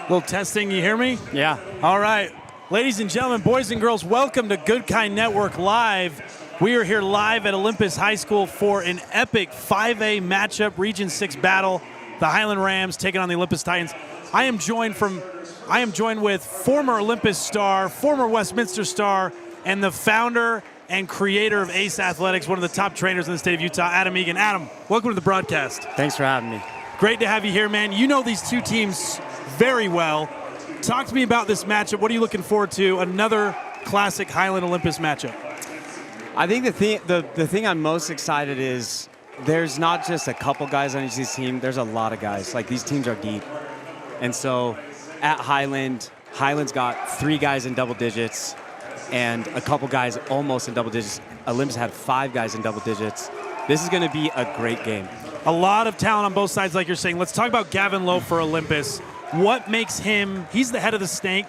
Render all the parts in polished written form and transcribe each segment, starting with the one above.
Little testing, you hear me? Yeah. All right. Ladies and gentlemen, boys and girls, welcome to Good Kind Network Live. We are here live at Olympus High School for an epic 5A matchup, Region 6 battle. The Highland Rams taking on the Olympus Titans. I am joined with former Olympus star, former Westminster star, and the founder and creator of Ace Athletics, one of the top trainers in the state of Utah, Adam Egan. Adam, welcome to the broadcast. Thanks for having me. Great to have you here, man. You know these two teams very well. Talk to me about this matchup. What are you looking forward to? Another classic Highland Olympus matchup. I think the thing I'm most excited is there's not just a couple guys on each of these teams. There's a lot of guys. Like, these teams are deep. And so at Highland's got 3 guys in double digits and a couple guys almost in double digits. Olympus had 5 guys in double digits. This is going to be a great game. A lot of talent on both sides, like you're saying. Let's talk about Gavin Lowe for Olympus. What makes him, he's the head of the snake,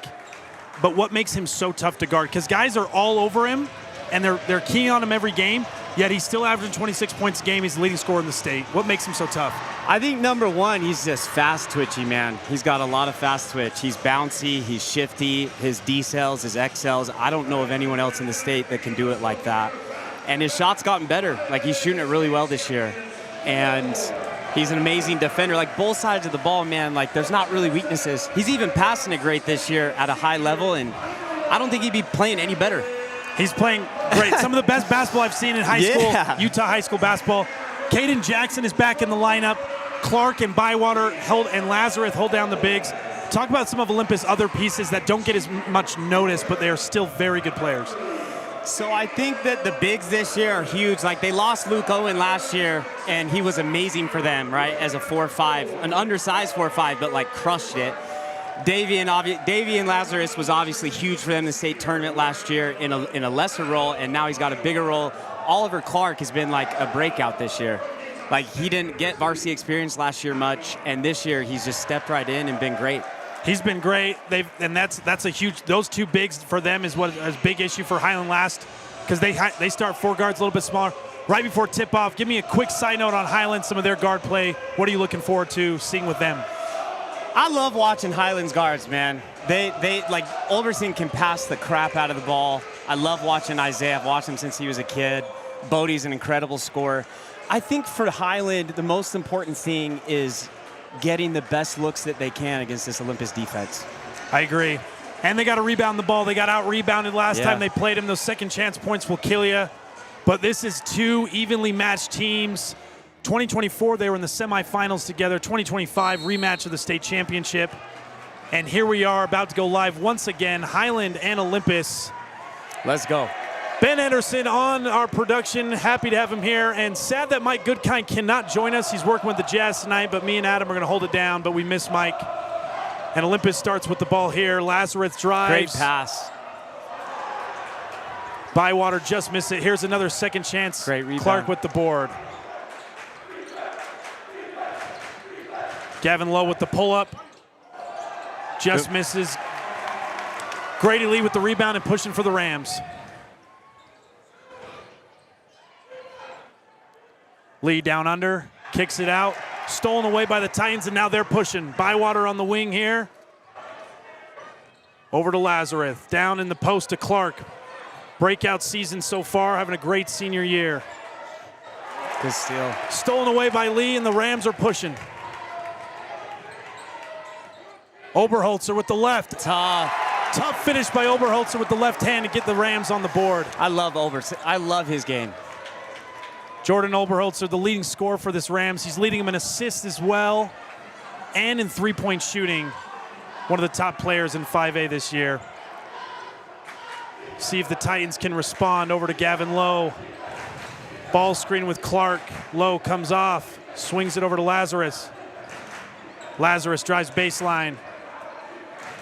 but what makes him so tough to guard? Because guys are all over him, and they're keying on him every game, yet he's still averaging 26 points a game. He's the leading scorer in the state. What makes him so tough? I think number one, he's just fast twitchy, man. He's got a lot of fast twitch. He's bouncy, he's shifty, his decels, his XLs. I don't know of anyone else in the state that can do it like that. And his shot's gotten better. Like, he's shooting it really well this year. And he's an amazing defender. Like, both sides of the ball, man, like, there's not really weaknesses. He's even passing it great this year at a high level, and I don't think he'd be playing any better. He's playing great. Some of the best basketball I've seen in high school, Utah high school basketball. Caden Jackson is back in the lineup. Clark and Bywater and Lazarus hold down the bigs. Talk about some of Olympus' other pieces that don't get as much notice, but they are still very good players. So I think that the bigs this year are huge. Like, they lost Luke Owen last year, and he was amazing for them, right, as a 4'5", an undersized 4'5", but, like, crushed it. Davian Lazarus was obviously huge for them in the state tournament last year in a lesser role, and now he's got a bigger role. Oliver Clark has been, like, a breakout this year. Like, he didn't get varsity experience last year much, and this year he's just stepped right in and been great. He's been great. That's a huge. Those two bigs for them is what is a big issue for Highland last, because they start 4 guards a little bit smaller. Right before tip-off, give me a quick side note on Highland, some of their guard play. What are you looking forward to seeing with them? I love watching Highland's guards, man. They like, Ulberson can pass the crap out of the ball. I love watching Isaiah. I've watched him since he was a kid. Bodie's an incredible scorer. I think for Highland, the most important thing is getting the best looks that they can against this Olympus defense. I agree. And they got to rebound the ball. They got out-rebounded last time they played him. Those second chance points will kill you. But this is two evenly matched teams. 2024, they were in the semifinals together. 2025, rematch of the state championship. And here we are about to go live once again, Highland and Olympus. Let's go. Ben Anderson on our production. Happy to have him here. And sad that Mike Goodkind cannot join us. He's working with the Jazz tonight, but me and Adam are going to hold it down, but we miss Mike. And Olympus starts with the ball here. Lazarus drives. Great pass. Bywater just missed it. Here's another second chance. Great rebound. Clark with the board. Gavin Lowe with the pull-up. Just misses. Grady Lee with the rebound and pushing for the Rams. Lee down under, kicks it out. Stolen away by the Titans, and now they're pushing. Bywater on the wing here. Over to Lazarus. Down in the post to Clark. Breakout season so far, having a great senior year. Good steal. Stolen away by Lee, and the Rams are pushing. Oberholzer with the left. Tough finish by Oberholzer with the left hand to get the Rams on the board. I love his game. Jordan Oberholzer, the leading scorer for this Rams. He's leading them in assists as well and in three-point shooting. One of the top players in 5A this year. See if the Titans can respond. Over to Gavin Lowe. Ball screen with Clark. Lowe comes off, swings it over to Lazarus. Lazarus drives baseline.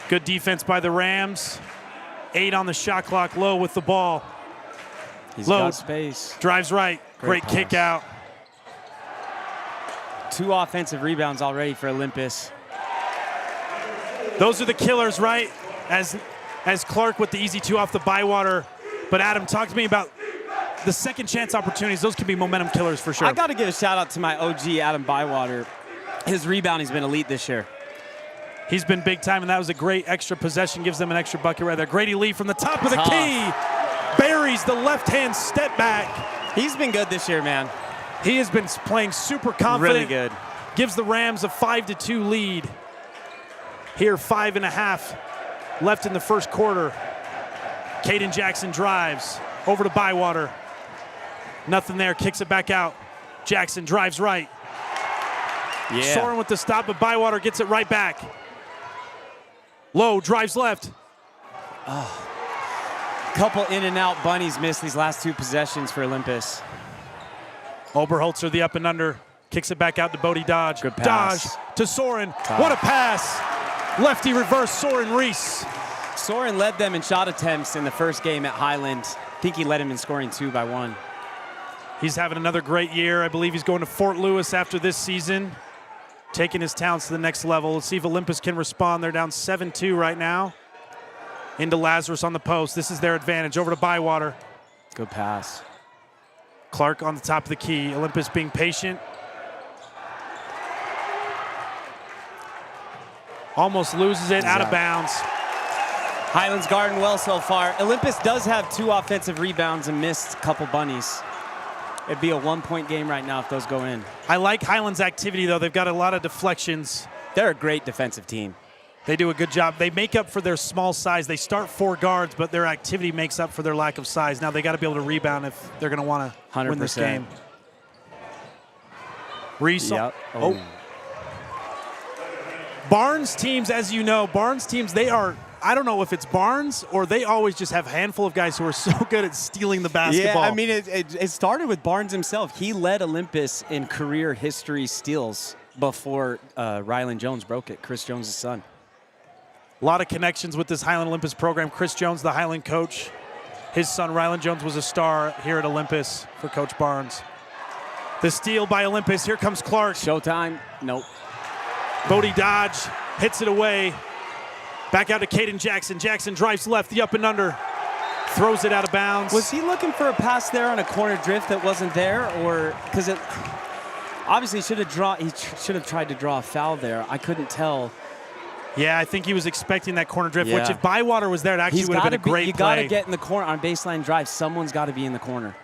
Good defense by the Rams. 8 on the shot clock. Lowe with the ball. He's Lowe got space. Drives right. Great kick out. 2 offensive rebounds already for Olympus. Those are the killers, right? As Clark with the easy 2 off the Bywater. But Adam, talk to me about the second chance opportunities. Those can be momentum killers for sure. I got to give a shout out to my OG, Adam Bywater. His rebounding's been elite this year. He's been big time, and that was a great extra possession. Gives them an extra bucket right there. Grady Lee from the top of the key. Buries the left-hand step back. He's been good this year, man. He has been playing super confident. Really good. Gives the Rams a 5-2 lead. Here, 5.5 left in the first quarter. Caden Jackson drives over to Bywater. Nothing there, kicks it back out. Jackson drives right. Yeah. Soren with the stop, but Bywater gets it right back. Lowe drives left. Couple in and out bunnies missed these last 2 possessions for Olympus. Oberholzer, the up and under, kicks it back out to Bodie Dodge. Good pass. Dodge to Soren. What a pass. Lefty reverse, Soren Reese. Soren led them in shot attempts in the first game at Highland. I think he led him in scoring 2 by 1. He's having another great year. I believe he's going to Fort Lewis after this season, taking his talents to the next level. Let's see if Olympus can respond. They're down 7-2 right now. Into Lazarus on the post. This is their advantage. Over to Bywater. Good pass. Clark on the top of the key. Olympus being patient. Almost loses it, out of bounds. Highland's guarding well so far. Olympus does have 2 offensive rebounds and missed a couple bunnies. It'd be a 1-point game right now if those go in. I like Highland's activity, though. They've got a lot of deflections. They're a great defensive team. They do a good job. They make up for their small size. They start 4 guards, but their activity makes up for their lack of size. Now they got to be able to rebound if they're going to want to win this game. Reese. Yep. Barnes teams, as you know, Barnes teams, they are, I don't know if it's Barnes or they always just have a handful of guys who are so good at stealing the basketball. Yeah, I mean, it started with Barnes himself. He led Olympus in career history steals before Rylan Jones broke it, Chris Jones' son. A lot of connections with this Highland Olympus program. Chris Jones, the Highland coach. His son, Rylan Jones, was a star here at Olympus for Coach Barnes. The steal by Olympus. Here comes Clark. Showtime. Nope. Bodie Dodge hits it away. Back out to Caden Jackson. Jackson drives left, the up and under. Throws it out of bounds. Was he looking for a pass there on a corner drift that wasn't there? Or because it obviously he should have tried to draw a foul there. I couldn't tell. Yeah, I think he was expecting that corner drift, which if Bywater was there, it actually would have been a great play. You got to get in the corner on baseline drive. Someone's got to be in the corner.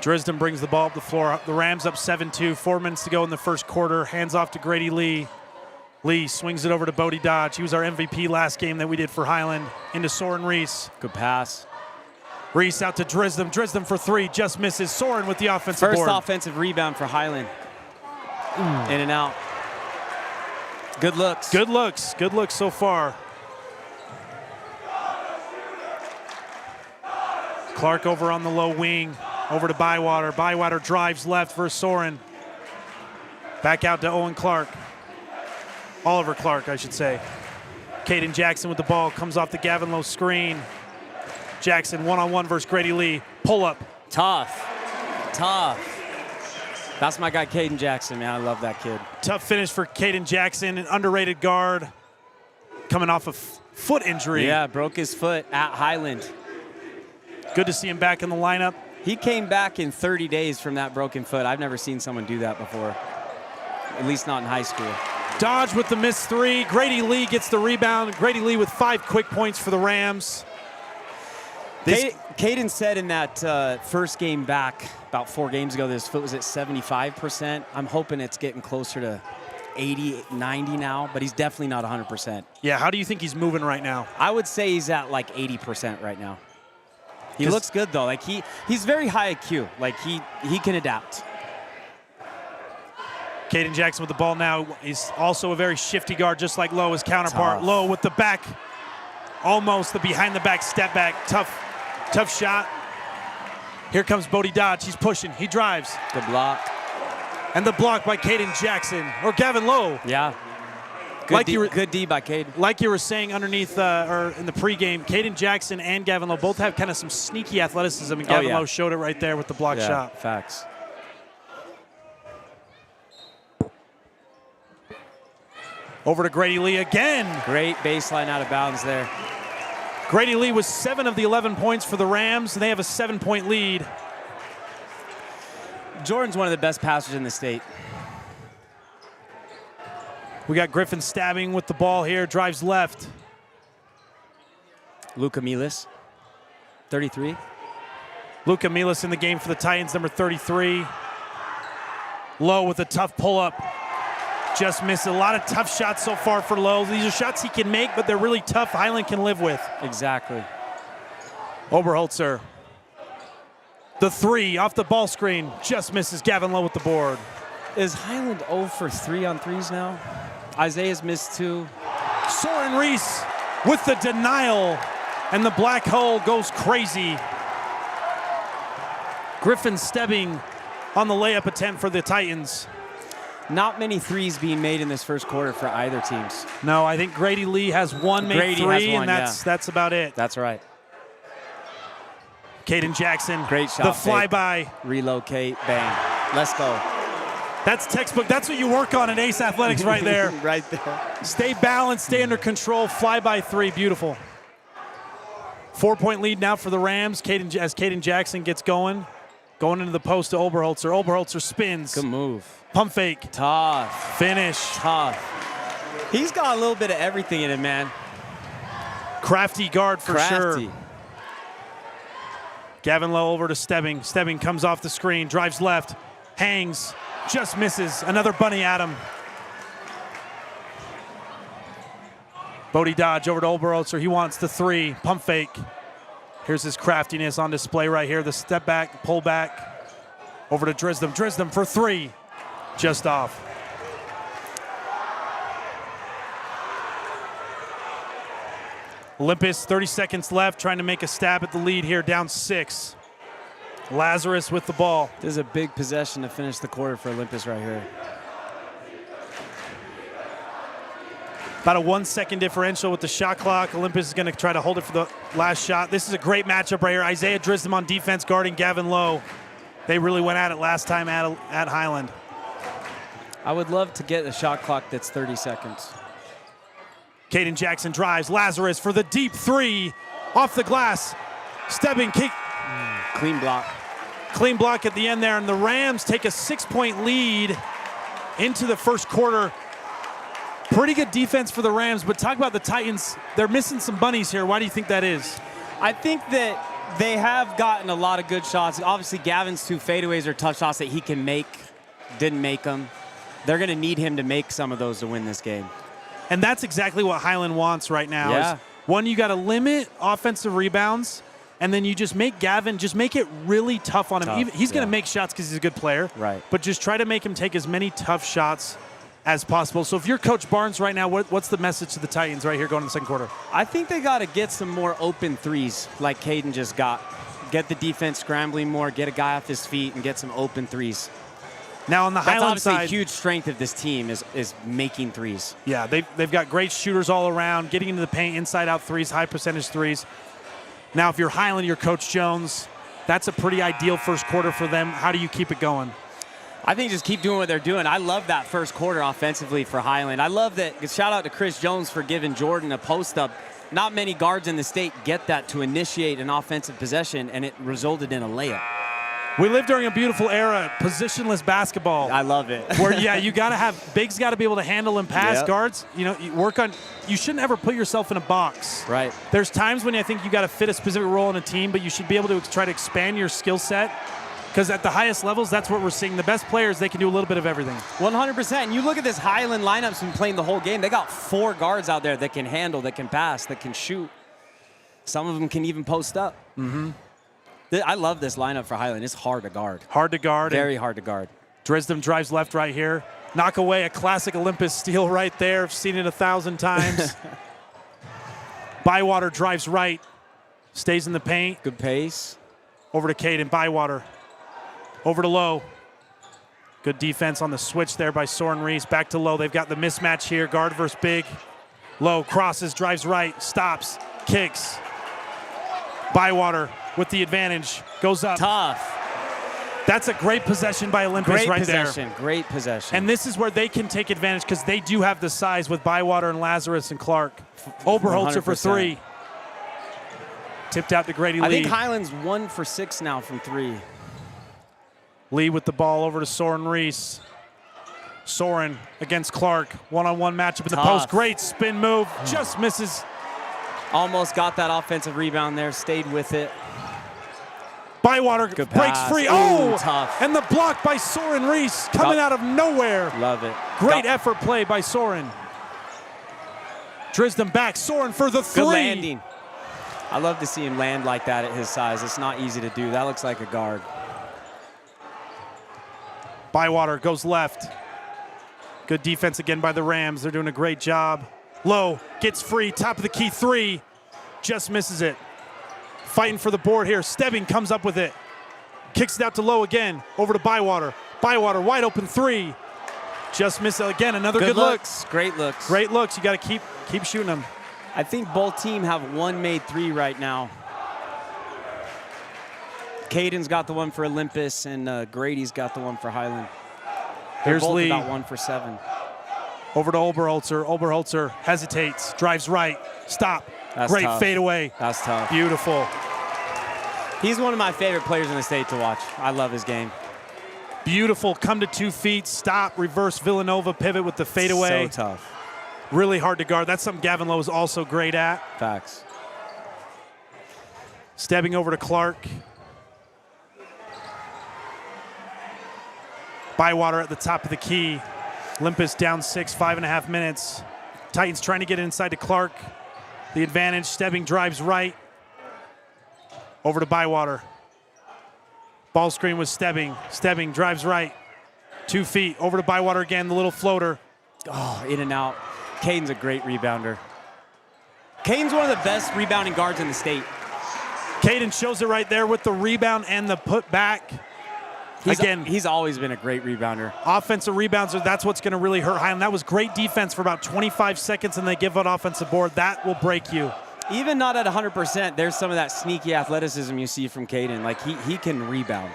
Drisden brings the ball up the floor. The Rams up 7-2. 4 minutes to go in the first quarter. Hands off to Grady Lee. Lee swings it over to Bodie Dodge. He was our MVP last game that we did for Highland. Into Soren Reese. Good pass. Reese out to Drisdom. Drisdom for three. Just misses. Soren with the offensive First board. offensive rebound for Highland. In and out. Good looks. Good looks. Good looks so far. Clark over on the low wing. Over to Bywater. Bywater drives left for Soren. Back out to Owen Clark. Oliver Clark, I should say. Caden Jackson with the ball. Comes off the Gavin Lowe screen. Jackson one-on-one versus Grady Lee. Pull up. Tough. That's my guy, Caden Jackson, man. I love that kid. Tough finish for Caden Jackson, an underrated guard. Coming off a foot injury. Yeah, broke his foot at Highland. Good to see him back in the lineup. He came back in 30 days from that broken foot. I've never seen someone do that before, at least not in high school. Dodge with the missed three. Grady Lee gets the rebound. Grady Lee with 5 quick points for the Rams. Caden said in that first game back about 4 games ago that his foot was at 75%. I'm hoping it's getting closer to 80, 90 now, but he's definitely not 100%. Yeah, how do you think he's moving right now? I would say he's at like 80% right now. He looks good though. Like he's very high IQ. Like he can adapt. Caden Jackson with the ball now. He's also a very shifty guard, just like Lowe, his counterpart. Tough. Lowe with the back, almost the behind the back step back. Tough shot. Here comes Bodie Dodge. He's pushing. He drives. Good block. And the block by Caden Jackson or Gavin Lowe. Yeah. Good D by Caden. Like you were saying underneath or in the pregame, Caden Jackson and Gavin Lowe both have kind of some sneaky athleticism, and Gavin Lowe showed it right there with the block shot. Facts. Over to Grady Lee again. Great baseline out of bounds there. Grady Lee was 7 of the 11 points for the Rams, and they have a 7-point lead. Jordan's one of the best passers in the state. We got Griffin stabbing with the ball here, drives left. Luka Milas, 33. Luka Milas in the game for the Titans, number 33. Lowe with a tough pull-up. Just missed a lot of tough shots so far for Lowe. These are shots he can make, but they're really tough. Highland can live with. Exactly. Oberholzer. The three off the ball screen. Just misses. Gavin Lowe with the board. Is Highland 0 for 3 on threes now? Isaiah's missed 2. Soren Reese with the denial, and the black hole goes crazy. Griffin Stebbing on the layup attempt for the Titans. Not many threes being made in this first quarter for either teams. No, I think Grady Lee has one made three, and that's about it. That's right. Caden Jackson. Great shot. The flyby. Relocate, bang. Let's go. That's textbook. That's what you work on in Ace Athletics right there. Right there. Stay balanced, stay under control, fly by 3, beautiful. 4-point lead now for the Rams. As Caden Jackson gets going into the post to Oberholzer. Oberholzer spins. Good move. Pump fake. Tough. Finish. Tough. He's got a little bit of everything in him, man. Crafty guard for Crafty. sure. Gavin Lowe over to Stebbing. Stebbing comes off the screen, drives left, hangs, just misses. Another bunny at him. Bodie Dodge over to Oberholzer. He wants the 3. Pump fake. Here's his craftiness on display right here. The step back, pull back. Over to Drisdom. Drisdom for 3. Just off. Olympus, 30 seconds left, trying to make a stab at the lead here, down 6. Lazarus with the ball. This is a big possession to finish the quarter for Olympus right here. About a 1-second differential with the shot clock. Olympus is going to try to hold it for the last shot. This is a great matchup right here. Isaiah Drisdom on defense guarding Gavin Lowe. They really went at it last time at Highland. I would love to get a shot clock that's 30 seconds. Caden Jackson drives. Lazarus for the deep 3. Off the glass. Stebbing kick. Clean block. Clean block at the end there. And the Rams take a 6-point lead into the first quarter. Pretty good defense for the Rams, but talk about the Titans. They're missing some bunnies here. Why do you think that is? I think that they have gotten a lot of good shots. Obviously, Gavin's 2 fadeaways are tough shots that he can make. Didn't make them. They're going to need him to make some of those to win this game. And that's exactly what Highland wants right now. Yeah. Is one, you got to limit offensive rebounds, and then you just make Gavin, just make it really tough on him. He's going to make shots because he's a good player. Right. But just try to make him take as many tough shots as possible. So if you're Coach Barnes right now, what's the message to the Titans right here going in the second quarter? I think they got to get some more open threes like Caden just got. Get the defense scrambling more, get a guy off his feet, and get some open threes. Now on the Highland That's obviously side, a huge strength of this team is making threes. yeah, they've got great shooters all around, getting into the paint, inside-out threes, high percentage threes. Now if you're Highland, you're Coach Jones. That's a pretty ideal first quarter for them. How do you keep it going? I think just keep doing what they're doing. I love that first quarter offensively for Highland. I love that. Shout out to Chris Jones for giving Jordan a post-up. Not many guards in the state get that to initiate an offensive possession, and it resulted in a layup. We live during a beautiful era, positionless basketball. I love it. Where, yeah, you got to have, bigs got to be able to handle and pass. Yep. Guards, you shouldn't ever put yourself in a box. Right. There's times when I think you got to fit a specific role in a team, but you should be able to try to expand your skill set. Because at the highest levels, that's what we're seeing. The best players, they can do a little bit of everything. 100%. And you look at this Highland lineup's been playing the whole game. They got 4 guards out there that can handle, that can pass, that can shoot. Some of them can even post up. Mm-hmm. I love this lineup for Highland. It's hard to guard. Hard to guard. Very hard to guard. Drisdom drives left right here. Knock away a classic Olympus steal right there. I've seen it 1,000 times. Bywater drives right. Stays in the paint. Good pace. Over to Caden. Bywater. Over to Lowe. Good defense on the switch there by Soren Reese. Back to Lowe. They've got the mismatch here. Guard versus big. Lowe crosses, drives right, stops, kicks. Bywater with the advantage. Goes up. Tough. That's a great possession by Olympus right there. Great possession. And this is where they can take advantage because they do have the size with Bywater and Lazarus and Clark. Oberholzer 100%. for 3. Tipped out to Grady Lee. I think Highland's 1 for 6 now from 3. Lee with the ball over to Soren Reese. Soren against Clark. One-on-one matchup in the post. Great spin move. Just misses. Almost got that offensive rebound there. Stayed with it. Bywater breaks free. Oh, tough. And the block by Soren Reese coming out of nowhere. Love it. Great effort play by Soren. Drisdom back. Soren for the 3. Good landing. I love to see him land like that at his size. It's not easy to do. That looks like a guard. Bywater goes left. Good defense again by the Rams. They're doing a great job. Lowe gets free. Top of the key 3. Just misses it. Fighting for the board here. Stebbing comes up with it. Kicks it out to Lowe again. Over to Bywater. Bywater wide open 3. Just misses it again. Another good look. Great looks. Great looks. You got to keep shooting them. I think both teams have 1 made 3 right now. Caden's got the one for Olympus, and Grady's got the one for Highland. Here's both Lee. about 1 for 7. Over to Oberholzer. Oberholzer hesitates, drives right, stop. That's Great tough. fadeaway. That's tough. Beautiful. He's one of my favorite players in the state to watch. I love his game. Beautiful. Come to 2 feet, stop, reverse Villanova pivot with the fadeaway. So tough. Really hard to guard. That's something Gavin Lowe is also great at. Facts. Stepping over to Clark. Bywater at the top of the key. Olympus down 6, 5.5 minutes. Titans trying to get inside to Clark. The advantage. Stebbing drives right. Over to Bywater. Ball screen with Stebbing. Stebbing drives right. 2 feet. Over to Bywater again. The little floater. Oh, in and out. Caden's a great rebounder. Caden's one of the best rebounding guards in the state. Caden shows it right there with the rebound and the put back. He's always been a great rebounder. Offensive rebounds, that's what's going to really hurt Highland. That was great defense for about 25 seconds, and they give an offensive board. That will break you. Even not at 100%, there's some of that sneaky athleticism you see from Caden. Like, he can rebound.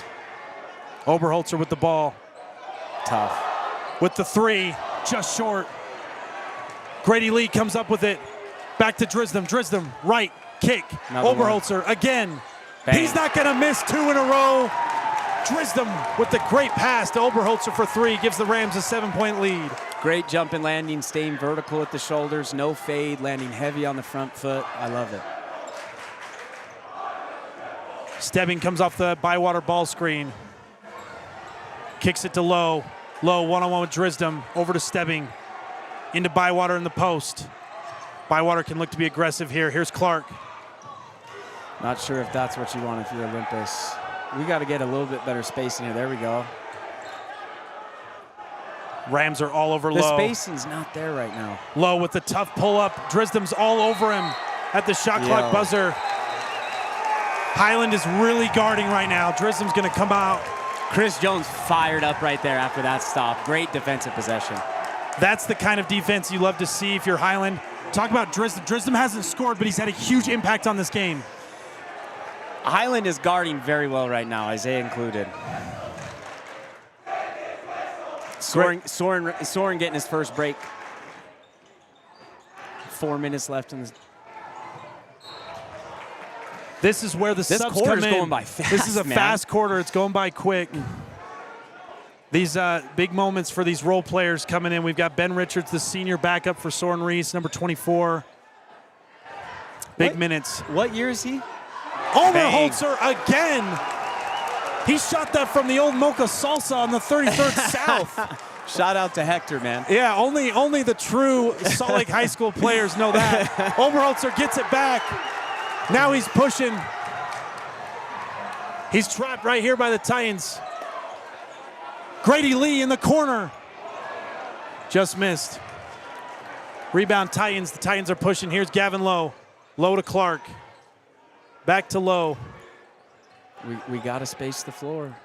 Oberholzer with the ball. Tough. With the 3, just short. Grady Lee comes up with it. Back to Drisdom. Drisdom, right, kick. Oberholzer again. Bang. He's not going to miss 2 in a row. Drisdom with the great pass to Oberholzer for 3 gives the Rams a 7-point lead. Great jump and landing, staying vertical at the shoulders, no fade, landing heavy on the front foot. I love it. Stebbing comes off the Bywater ball screen. Kicks it to Lowe. Lowe one-on-one with Drisdom. Over to Stebbing. Into Bywater in the post. Bywater can look to be aggressive here. Here's Clark. Not sure if that's what you want if you're Olympus. We got to get a little bit better spacing here. There we go. Rams are all over the Lowe. The spacing's not there right now. Lowe with the tough pull-up. Drisdom's all over him at the shot clock buzzer. Highland is really guarding right now. Drisdom's going to come out. Chris Jones fired up right there after that stop. Great defensive possession. That's the kind of defense you love to see if you're Highland. Talk about Drisdom. Drisdom hasn't scored, but he's had a huge impact on this game. Highland is guarding very well right now, Isaiah included. Soren getting his first break. 4 minutes left in this. This is where the subs come in. This quarter's going by fast, This is a fast quarter. It's going by quick. These big moments for these role players coming in. We've got Ben Richards, the senior backup for Soren Reese, number 24. Big minutes. What year is he? Oberholzer again. He shot that from the old Mocha Salsa on the 33rd South. Shout out to Hector, man. Yeah, only the true Salt Lake High School players know that. Oberholzer gets it back. Now he's pushing. He's trapped right here by the Titans. Grady Lee in the corner. Just missed. Rebound Titans. The Titans are pushing. Here's Gavin Lowe. Lowe to Clark. Back to Lowe. We got to space the floor.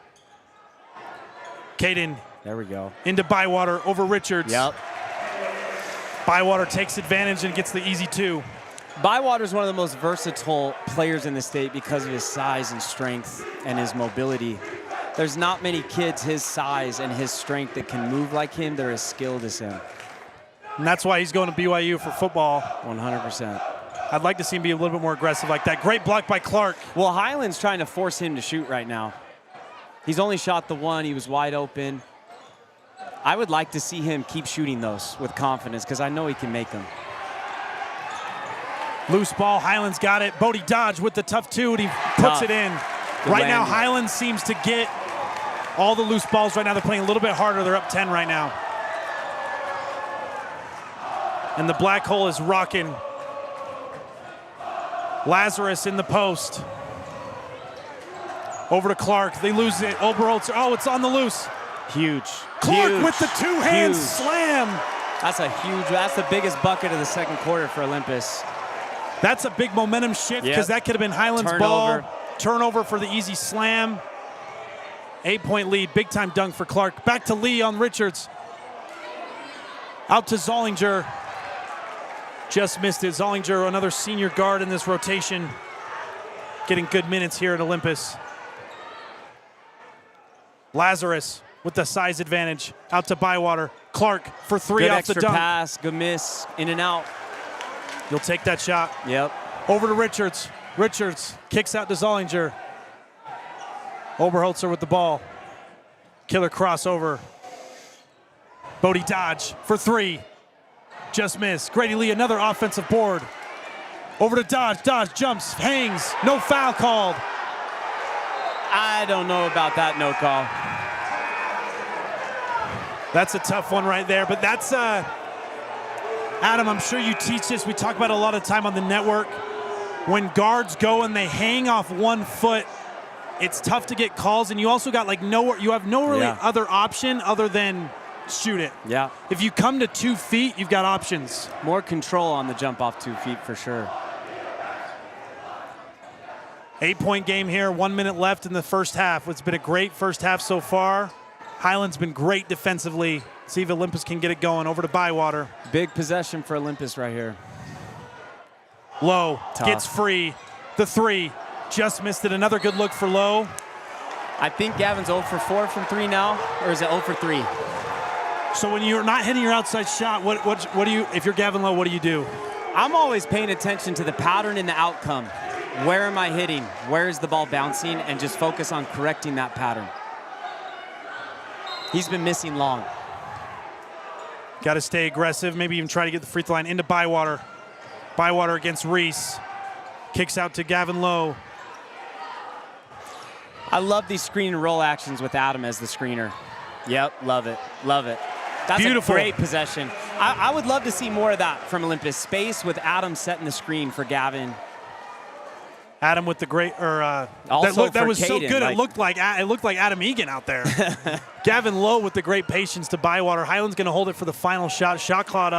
Caden. There we go. Into Bywater over Richards. Yep. Bywater takes advantage and gets the easy two. Bywater is one of the most versatile players in the state because of his size and strength and his mobility. There's not many kids his size and his strength that can move like him. They're as skilled as him. And that's why he's going to BYU for football. 100%. I'd like to see him be a little bit more aggressive like that. Great block by Clark. Well, Highland's trying to force him to shoot right now. He's only shot the one. He was wide open. I would like to see him keep shooting those with confidence because I know he can make them. Loose ball. Highland's got it. Bodie Dodge with the tough two, and he puts it in. Right now, Highland seems to get all the loose balls right now. They're playing a little bit harder. They're up 10 right now. And the black hole is rocking. Lazarus in the post. Over to Clark. They lose it. Oberholzer. Oh, it's on the loose. Huge. Clark huge, with the two-hand slam. That's the biggest bucket of the second quarter for Olympus. That's a big momentum shift because that could have been Highland's ball. Turnover for the easy slam. 8-point lead. Big-time dunk for Clark. Back to Lee on Richards. Out to Zollinger. Just missed it. Zollinger, another senior guard in this rotation. Getting good minutes here at Olympus. Lazarus with the size advantage. Out to Bywater. Clark for three good off the dunk. Good pass, good miss, in and out. You'll take that shot. Yep. Over to Richards. Richards kicks out to Zollinger. Oberholzer with the ball. Killer crossover. Bodie Dodge for three. Just missed. Grady Lee, another offensive board. Over to Dodge. Dodge jumps, hangs. No foul called. I don't know about that no call. That's a tough one right there, but that's, Adam, I'm sure you teach this. We talk about it a lot of time on the network. When guards go and they hang off 1 foot, it's tough to get calls, and you also got like you have no really other option other than shoot it. Yeah. If you come to 2 feet, you've got options. More control on the jump off 2 feet for sure. 8-point game here, 1 minute left in the first half. It's been a great first half so far. Highland's been great defensively. See if Olympus can get it going. Over to Bywater. Big possession for Olympus right here. Lowe gets free. The three. Just missed it. Another good look for Lowe. I think Gavin's 0 for 4 from 3 now, or is it 0 for 3? So when you're not hitting your outside shot, what do you, if you're Gavin Lowe, what do you do? I'm always paying attention to the pattern and the outcome. Where am I hitting? Where is the ball bouncing? And just focus on correcting that pattern. He's been missing long. Got to stay aggressive, maybe even try to get the free throw line into Bywater. Bywater against Reese. Kicks out to Gavin Lowe. I love these screen and roll actions with Adam as the screener. Yep, love it, love it. That's beautiful. A great possession. I would love to see more of that from Olympus. Space with Adam setting the screen for Gavin. Adam with the great, that was so good. It looked like Adam Egan out there. Gavin Lowe with the great patience to Bywater. Highland's going to hold it for the final shot. Shot clock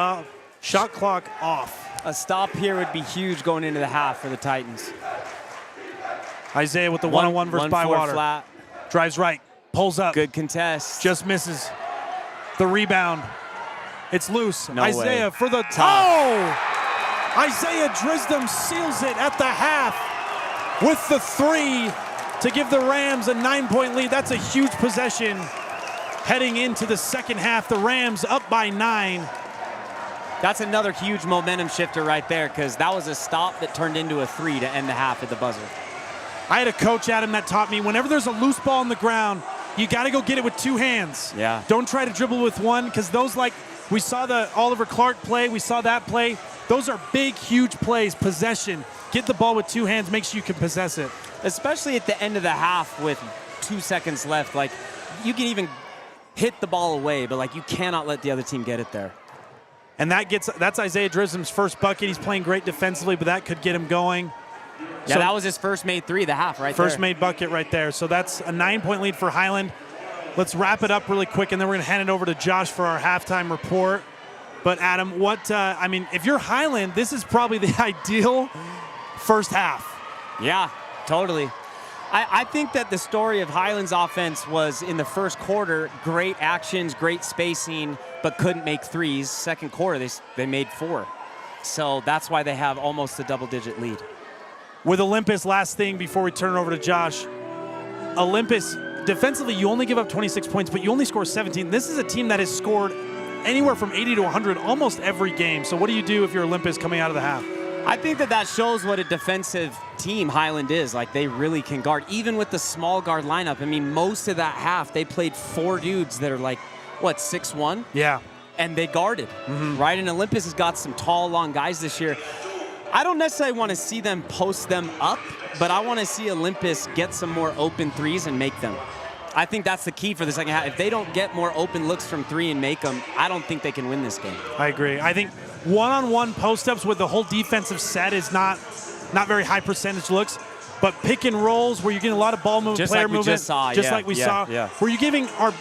off. A stop here would be huge going into the half for the Titans. Isaiah with the one-on-one versus Bywater. Flat. Drives right, pulls up. Good contest. Just misses. The rebound. It's loose. No Isaiah way. for the toe. Isaiah Drisdom seals it at the half with the 3 to give the Rams a 9-point lead. That's a huge possession heading into the second half. The Rams up by 9. That's another huge momentum shifter right there, because that was a stop that turned into a 3 to end the half at the buzzer. I had a coach, Adam, that taught me whenever there's a loose ball on the ground, you got to go get it with 2 hands. Yeah. Don't try to dribble with one, because those, like we saw the Oliver Clark play, we saw that play. Those are big, huge plays, possession. Get the ball with 2 hands, make sure you can possess it. Especially at the end of the half with 2 seconds left. Like, you can even hit the ball away, but like you cannot let the other team get it there. And that's Isaiah Drisdom's first bucket. He's playing great defensively, but that could get him going. Yeah, so that was his first made 3 of the half right there. First made bucket right there. So that's a 9-point lead for Highland. Let's wrap it up really quick, and then we're going to hand it over to Josh for our halftime report. But Adam, if you're Highland, this is probably the ideal first half. Yeah, totally. I think that the story of Highland's offense was in the first quarter, great actions, great spacing, but couldn't make threes. Second quarter, they made 4. So that's why they have almost a double-digit lead. With Olympus, last thing before we turn it over to Josh, Olympus, defensively, you only give up 26 points, but you only score 17. This is a team that has scored anywhere from 80 to 100 almost every game. So what do you do if you're Olympus coming out of the half? I think that shows what a defensive team Highland is. Like, they really can guard, even with the small guard lineup. I mean, most of that half, they played 4 dudes that are like, 6'1"? Yeah. And they guarded, right? And Olympus has got some tall, long guys this year. I don't necessarily want to see them post them up, but I want to see Olympus get some more open threes and make them. I think that's the key for the second half. If they don't get more open looks from 3 and make them, I don't think they can win this game. I agree. I think one-on-one post-ups with the whole defensive set is not very high percentage looks, but pick and rolls where you're getting a lot of ball movement, player movement, just like we saw, where you're giving our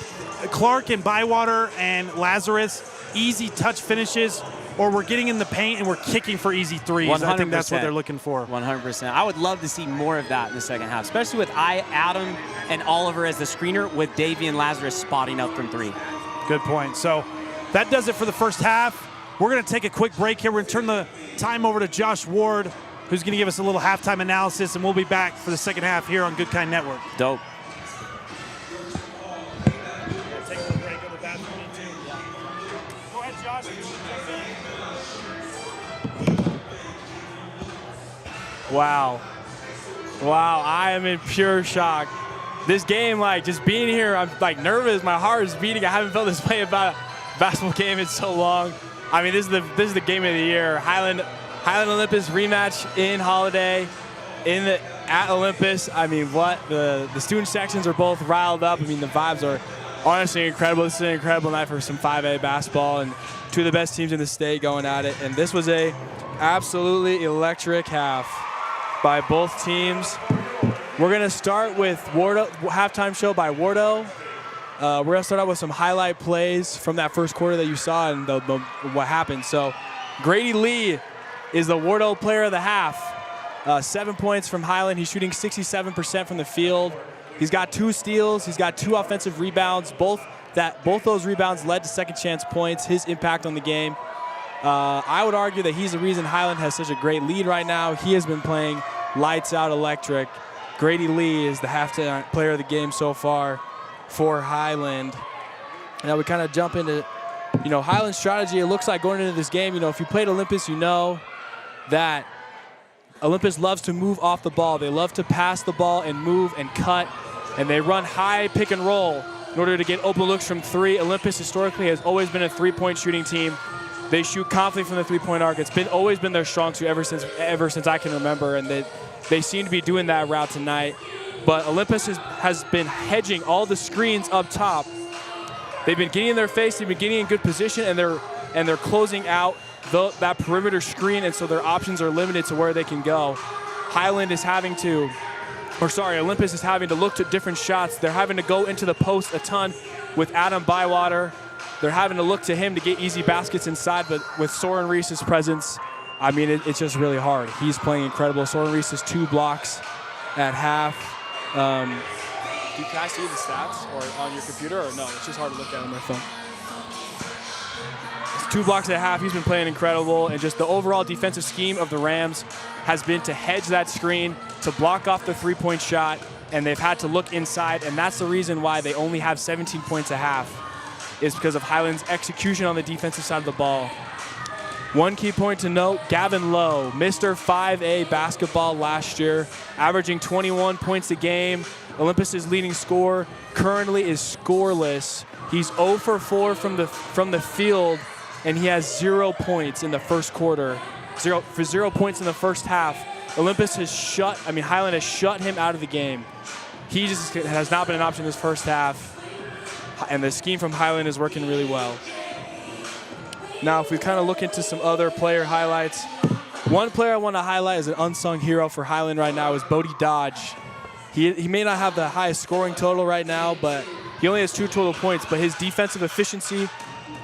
Clark and Bywater and Lazarus easy touch finishes, or we're getting in the paint and we're kicking for easy threes. 100%. I think that's what they're looking for. 100%. I would love to see more of that in the second half, especially with Adam and Oliver as the screener, with Davey and Lazarus spotting up from 3. Good point. So that does it for the first half. We're going to take a quick break here. We're going to turn the time over to Josh Ward, who's going to give us a little halftime analysis, and we'll be back for the second half here on Good Kind Network. Dope. Take a little break on the bathroom, too. Go ahead, Josh. Wow, I am in pure shock. This game, just being here, I'm nervous. My heart is beating. I haven't felt this way about a basketball game in so long. I mean, this is the game of the year. Highland Olympus rematch in Holiday, at Olympus. I mean, the student sections are both riled up. I mean, the vibes are honestly incredible. This is an incredible night for some 5A basketball, and 2 of the best teams in the state going at it. And this was a absolutely electric half by both teams. We're going to start with halftime show by Wardo. We're going to start out with some highlight plays from that first quarter that you saw and what happened. So Grady Lee is the Wardo player of the half. 7 points from Highland. He's shooting 67% from the field. He's got 2 steals. He's got 2 offensive rebounds. Both those rebounds led to second chance points. His impact on the game. I would argue that he's the reason Highland has such a great lead right now. He has been playing lights out electric. Grady Lee is the halftime player of the game so far for Highland. Now we kind of jump into, Highland's strategy. It looks like going into this game, if you played Olympus, you know that Olympus loves to move off the ball. They love to pass the ball and move and cut, and they run high pick and roll in order to get open looks from 3. Olympus historically has always been a 3-point shooting team. They shoot confidently from the 3-point arc. It's always been their strong suit ever since I can remember, and they seem to be doing that route tonight. But Olympus has been hedging all the screens up top. They've been getting in their face. They've been getting in good position, and they're and they're closing out that perimeter screen, and so their options are limited to where they can go. Olympus is having to look to different shots. They're having to go into the post a ton with Adam Bywater. They're having to look to him to get easy baskets inside, but with Soren Reese's presence, I mean, it's just really hard. He's playing incredible. Soren Reese has 2 blocks at half. Can I see the stats or on your computer, or no? It's just hard to look at on my phone. It's 2 blocks at half. He's been playing incredible, and just the overall defensive scheme of the Rams has been to hedge that screen, to block off the 3-point shot, and they've had to look inside, and that's the reason why they only have 17 points a half, is because of Highland's execution on the defensive side of the ball. One key point to note, Gavin Lowe, Mr. 5A basketball last year, averaging 21 points a game. Olympus's leading scorer currently is scoreless. He's 0 for 4 from the field, and he has 0 points in the first quarter. 0 points in the first half. Highland has shut him out of the game. He just has not been an option this first half, and the scheme from Highland is working really well. Now, if we kind of look into some other player highlights, one player I want to highlight as an unsung hero for Highland right now is Bodie Dodge. He may not have the highest scoring total right now, but he only has 2 total points, but his defensive efficiency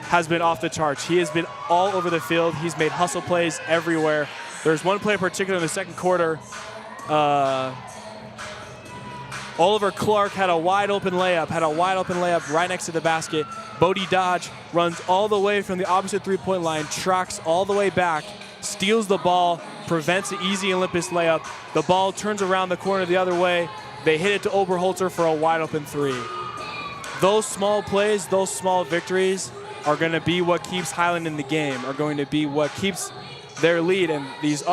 has been off the charts. He has been all over the field. He's made hustle plays everywhere. There's one play in particular in the second quarter. Oliver Clark had a wide open layup right next to the basket. Bodie Dodge runs all the way from the opposite 3-point line, tracks all the way back, steals the ball, prevents an easy Olympus layup. The ball turns around the corner the other way. They hit it to Oberholzer for a wide open 3. Those small plays, those small victories are going to be what keeps Highland in the game, are going to be what keeps their lead. And these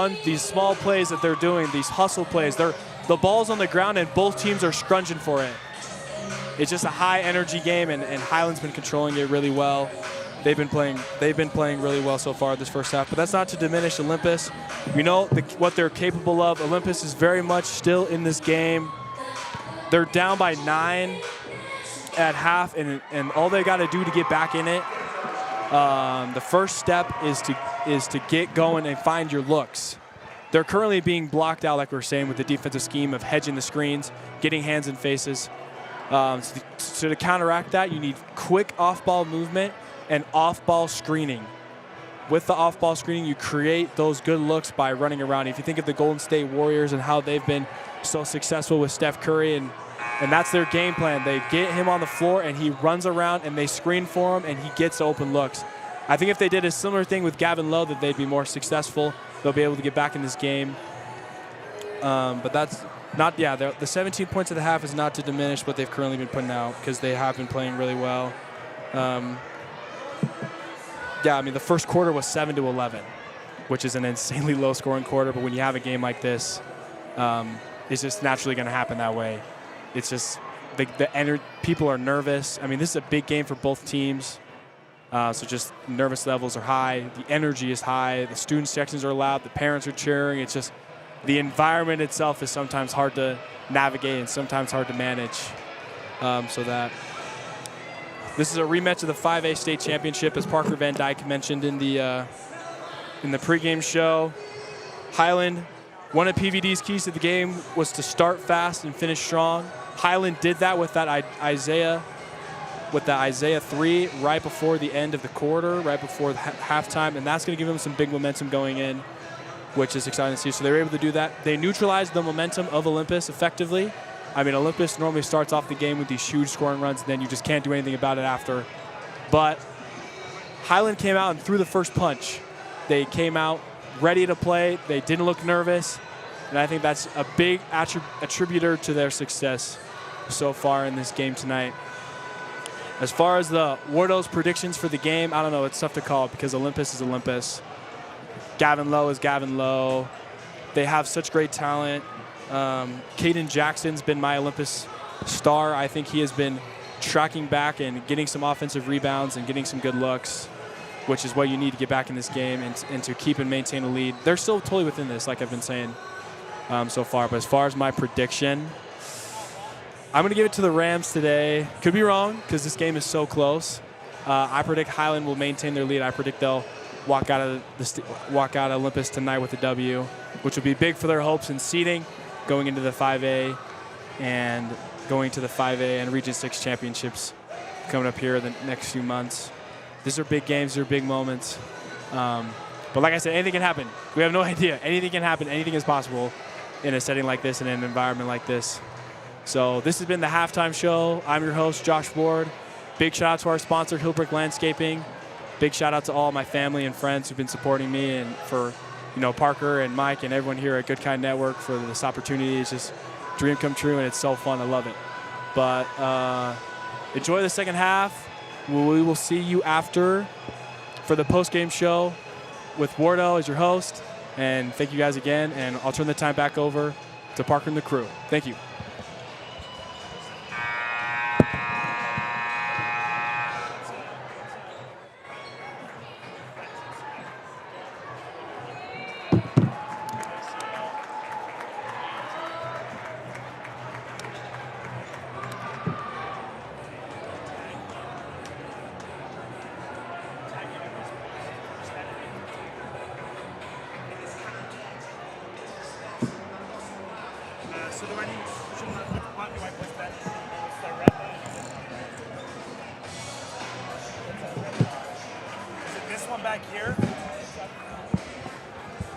small plays that they're doing, these hustle plays, the ball's on the ground and both teams are scrunging for it. It's just a high energy game, and Highland's been controlling it really well. They've been playing really well so far this first half, but that's not to diminish Olympus. We know what they're capable of. Olympus is very much still in this game. They're down by 9 at half, and all they got to do to get back in it, the first step is to get going and find your looks. They're currently being blocked out, like we were saying, with the defensive scheme of hedging the screens, getting hands and faces. So to counteract that, you need quick off-ball movement and off-ball screening. With the off-ball screening, you create those good looks by running around. If you think of the Golden State Warriors and how they've been so successful with Steph Curry, and that's their game plan. They get him on the floor, and he runs around, and they screen for him, and he gets open looks. I think if they did a similar thing with Gavin Lowe, that they'd be more successful. They'll be able to get back in this game. But that's not, the 17 points at the half is not to diminish what they've currently been putting out, because they have been playing really well. The first quarter was 7-11, which is an insanely low-scoring quarter. But when you have a game like this, it's just naturally going to happen that way. It's just people are nervous. I mean, this is a big game for both teams. So just nervous levels are high. The energy is high. The student sections are loud. The parents are cheering. It's just the environment itself is sometimes hard to navigate and sometimes hard to manage. So that this is a rematch of the 5A state championship, as Parker Van Dyke mentioned in the pregame show. Highland, one of PVD's keys to the game was to start fast and finish strong. Highland did that with that Isaiah 3 right before the end of the quarter, right before halftime, and that's going to give them some big momentum going in, which is exciting to see. So they were able to do that. They neutralized the momentum of Olympus effectively. I mean, Olympus normally starts off the game with these huge scoring runs, and then you just can't do anything about it after. But Highland came out and threw the first punch. They came out ready to play. They didn't look nervous, and I think that's a big attributor to their success so far in this game tonight. As far as the Wardo's predictions for the game, I don't know. It's tough to call because Olympus is Olympus. Gavin Lowe is Gavin Lowe. They have such great talent. Caden Jackson's been my Olympus star. I think he has been tracking back and getting some offensive rebounds and getting some good looks, which is what you need to get back in this game and to keep and maintain a lead. They're still totally within this, like I've been saying so far. But as far as my prediction, I'm going to give it to the Rams today. Could be wrong because this game is so close. I predict Highland will maintain their lead. I predict they'll walk out of Olympus tonight with a W, which would be big for their hopes in seeding, going into the 5A and going to the 5A and Region 6 championships coming up here in the next few months. These are big games. These are big moments. But like I said, anything can happen. We have no idea. Anything can happen. Anything is possible in a setting like this, in an environment like this. So this has been the Halftime Show. I'm your host, Josh Ward. Big shout out to our sponsor, Hillbrook Landscaping. Big shout out to all my family and friends who've been supporting me, and for Parker and Mike and everyone here at Good Kind Network for this opportunity. It's just a dream come true, and it's so fun. I love it. But enjoy the second half. We will see you after for the post-game show with Wardo as your host. And thank you guys again. And I'll turn the time back over to Parker and the crew. Thank you. Back here,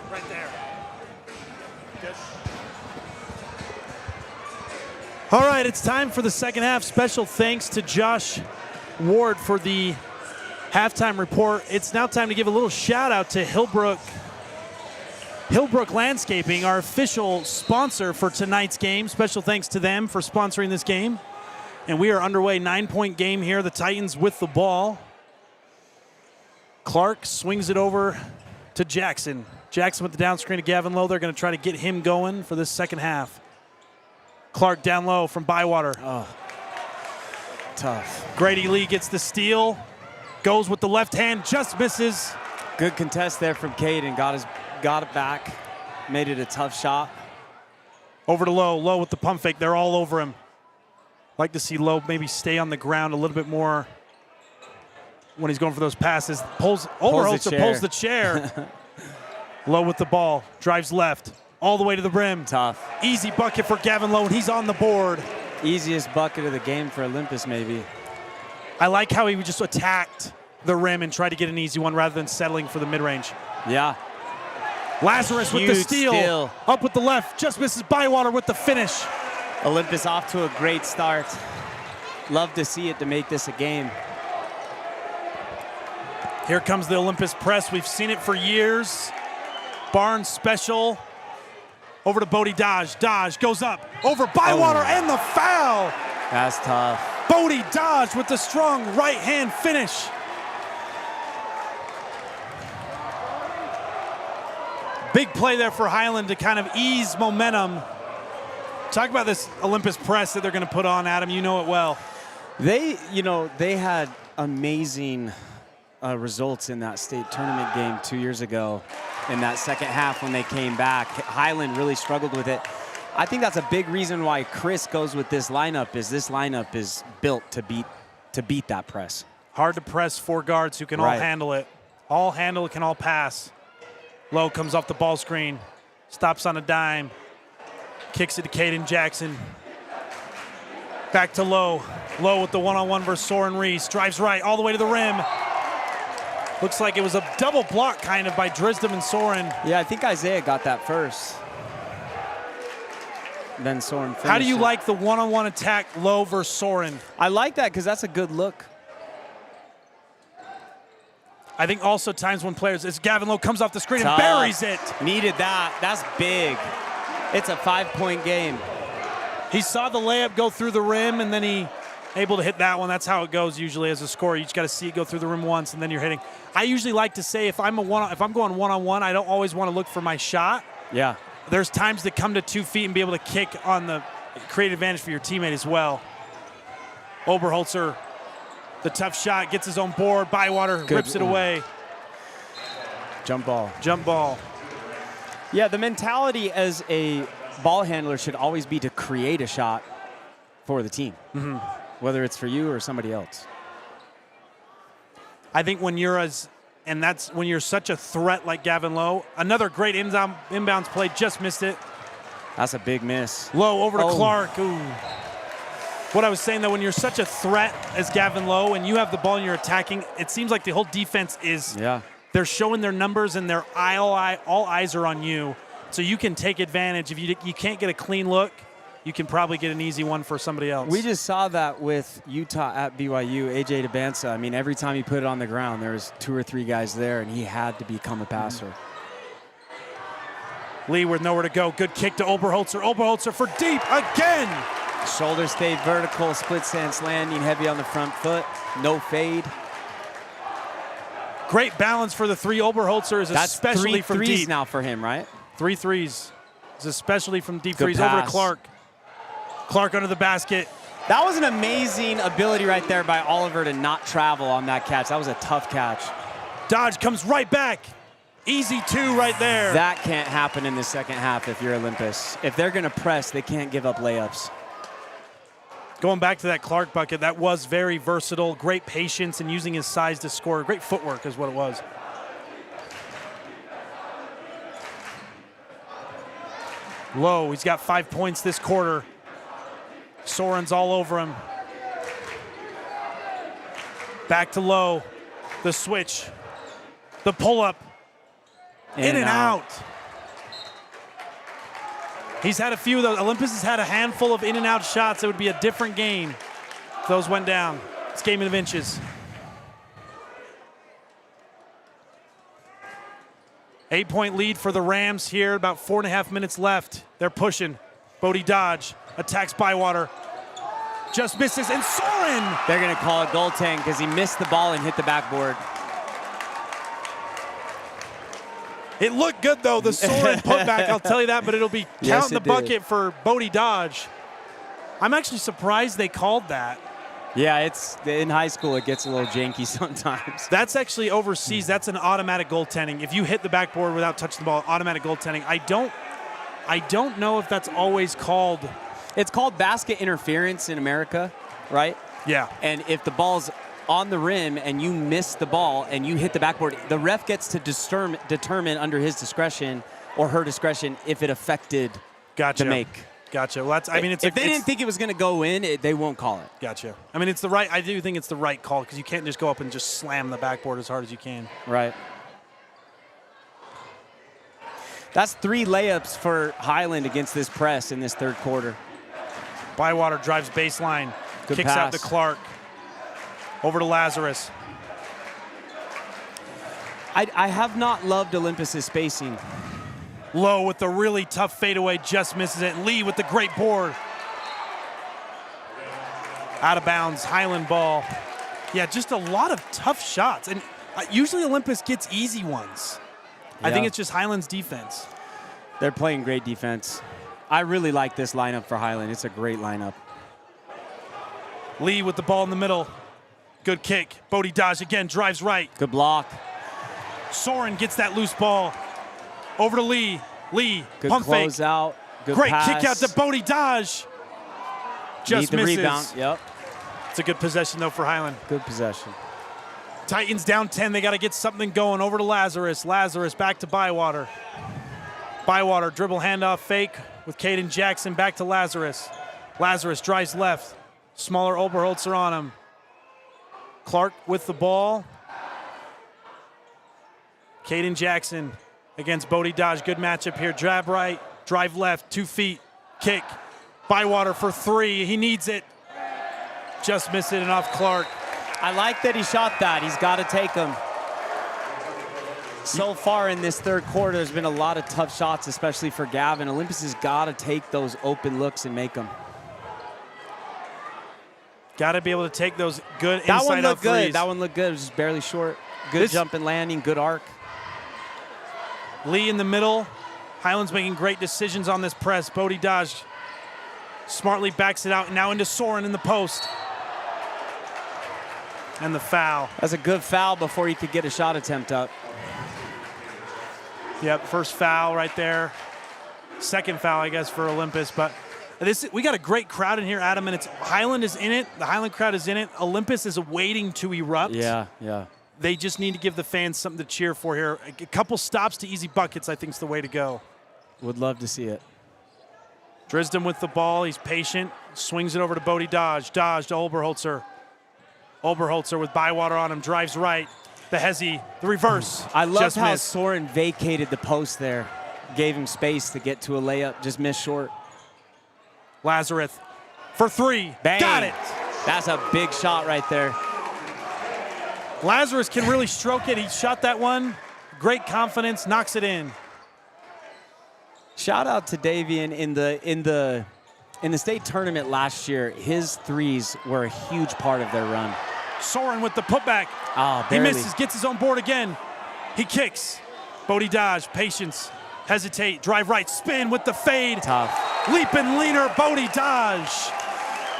right there. Good. All right, it's time for the second half. Special thanks to Josh Ward for the halftime report. It's now time to give a little shout out to Hillbrook Landscaping, our official sponsor for tonight's game. Special thanks to them for sponsoring this game. And we are underway, 9-point game here. The Titans with the ball. Clark swings it over to Jackson. Jackson with the down screen to Gavin Lowe. They're going to try to get him going for this second half. Clark down low from Bywater. Oh, tough. Grady Lee gets the steal. Goes with the left hand, just misses. Good contest there from Caden. Got it back. Made it a tough shot. Over to Lowe. Lowe with the pump fake. They're all over him. Like to see Lowe maybe stay on the ground a little bit more when he's going for those passes. Overholtz pulls the chair. Lowe with the ball, drives left, all the way to the rim. Tough. Easy bucket for Gavin Lowe, and he's on the board. Easiest bucket of the game for Olympus, maybe. I like how he just attacked the rim and tried to get an easy one rather than settling for the mid-range. Yeah. Lazarus with the steal. Up with the left, just misses Bywater with the finish. Olympus off to a great start. Love to see it to make this a game. Here comes the Olympus press. We've seen it for years. Barnes special. Over to Bodie Dodge. Dodge goes up. Over Bywater and the foul. That's tough. Bodie Dodge with the strong right hand finish. Big play there for Highland to kind of ease momentum. Talk about this Olympus press that they're going to put on, Adam. You know it well. They had amazing results in that state tournament game 2 years ago. In that second half when they came back, Highland really struggled with it. I think that's a big reason why Chris goes with this lineup. This lineup is built to beat that press. Hard to press four guards who can all handle it. All handle it, can all pass. Lowe comes off the ball screen, stops on a dime, kicks it to Caden Jackson. Back to Lowe. Lowe with the one-on-one versus Soren Reese. Drives right all the way to the rim. Looks like it was a double block kind of by Drisdom and Soren. Yeah, I think Isaiah got that first. Then Soren finished. How do you like the one-on-one attack, Lowe versus Soren? I like that because that's a good look. I think also times when players, as Gavin Lowe comes off the screen and buries it. Needed that. That's big. It's a 5-point game. He saw the layup go through the rim, and then he able to hit that one. That's how it goes usually as a scorer. You just got to see it go through the rim once, and then you're hitting. I usually like to say if I'm going one-on-one, I don't always want to look for my shot. Yeah. There's times to come to 2 feet and be able to kick on the create advantage for your teammate as well. Oberholzer, the tough shot, gets his own board. Bywater rips it away. Jump ball. Jump ball. Yeah, the mentality as a ball handler should always be to create a shot for the team, whether it's for you or somebody else. I think when you're when you're such a threat like Gavin Lowe, another great inbounds play, just missed it. That's a big miss. Lowe over to Clark. Ooh. What I was saying, though, when you're such a threat as Gavin Lowe and you have the ball and you're attacking, it seems like the whole defense is they're showing their numbers and their all eyes are on you. So you can take advantage. If you can't get a clean look, you can probably get an easy one for somebody else. We just saw that with Utah at BYU, AJ DeBansa. I mean, every time he put it on the ground, there was 2 or 3 guys there, and he had to become a passer. Lee with nowhere to go. Good kick to Oberholzer. Oberholzer for deep again. Shoulder stayed vertical, split stance landing, heavy on the front foot, no fade. Great balance for the 3. Oberholzer is especially from deep. That's 3 threes now for him, right? 3 threes. It's especially from deep. Good threes. pass. Over to Clark. Clark under the basket. That was an amazing ability right there by Oliver to not travel on that catch. That was a tough catch. Dodge comes right back. Easy 2 right there. That can't happen in the second half if you're Olympus. If they're going to press, they can't give up layups. Going back to that Clark bucket, that was very versatile. Great patience and using his size to score. Great footwork is what it was. Lowe, he's got 5 points this quarter. Soren's all over him. Back to Lowe. The switch. The pull-up. In and out. He's had a few of those. Olympus has had a handful of in-and-out shots. It would be a different game if those went down. It's game of inches. 8-point lead for the Rams here. About 4.5 minutes left. They're pushing. Bodie Dodge attacks Bywater. Just misses, and Soren! They're going to call it goaltending because he missed the ball and hit the backboard. It looked good, though, the Soren putback, I'll tell you that, but it'll be counting the bucket for Bodie Dodge. I'm actually surprised they called that. Yeah, it's in high school, it gets a little janky sometimes. That's actually overseas. That's an automatic goaltending. If you hit the backboard without touching the ball, automatic goaltending. I don't know if that's always called. It's called basket interference in America, right? Yeah. And if the ball's on the rim and you miss the ball and you hit the backboard, the ref gets to determine under his discretion or her discretion if it affected the make. Gotcha. Well, that's. I mean, if they didn't think it was going to go in, they won't call it. Gotcha. I mean, it's the right. I do think it's the right call because you can't just go up and just slam the backboard as hard as you can. Right. That's 3 layups for Highland against this press in this third quarter. Bywater drives baseline, Good kicks pass. out to Clark. Over to Lazarus. I have not loved Olympus's spacing. Lowe with the really tough fadeaway, just misses it. Lee with the great board. Out of bounds, Highland ball. Yeah, just a lot of tough shots. And usually Olympus gets easy ones. I think it's just Highland's defense. They're playing great defense. I really like this lineup for Highland. It's a great lineup. Lee with the ball in the middle. Good kick. Bodie Dodge again, drives right. Good block. Soren gets that loose ball. Over to Lee. Lee, Good pump fake. close out. Good Great pass. kick out to Bodie Dodge. Just Need the misses. rebound. Yep. It's a good possession, though, for Highland. Good possession. Titans down 10. They got to get something going. Over to Lazarus. Lazarus back to Bywater. Bywater dribble handoff fake with Caden Jackson back to Lazarus. Lazarus drives left. Smaller Oberholzer on him. Clark with the ball. Caden Jackson against Bodie Dodge. Good matchup here. Drive right, drive left, 2 feet, kick. Bywater for 3. He needs it. Just missed it and off Clark. I like that he shot that. He's got to take them. So far in this third quarter, there's been a lot of tough shots, especially for Gavin. Olympus has got to take those open looks and make them. Got to be able to take those good That inside one out looked good. threes. That one looked good. It was just barely short. Good jump and landing. Good arc. Lee in the middle. Highland's making great decisions on this press. Bodie Dodge smartly backs it out. Now into Soren in the post. And the foul. That's a good foul before he could get a shot attempt up. Yep, first foul right there. Second foul, I guess, for Olympus. But we got a great crowd in here, Adam, and Highland is in it. The Highland crowd is in it. Olympus is waiting to erupt. Yeah. they just need to give the fans something to cheer for here. A couple stops to easy buckets, I think, is the way to go. Would love to see it. Drisden with the ball. He's patient. Swings it over to Bodie Dodge. Dodge to Oberholzer. Oberholzer with Bywater on him. Drives right. The hezi, the reverse. I love just how missed. Soren vacated the post there. Gave him space to get to a layup. Just missed short. Lazarus for three. Bang. Got it. That's a big shot right there. Lazarus can really stroke it. He shot that one. Great confidence. Knocks it in. Shout out to Davian in the state tournament last year. His threes were a huge part of their run. Soren with the putback. Oh, he barely. misses, gets his own board again. He kicks. Bodie Dodge, patience, hesitate, drive right, spin with the fade. Tough. Leap and leaner, Bodie Dodge.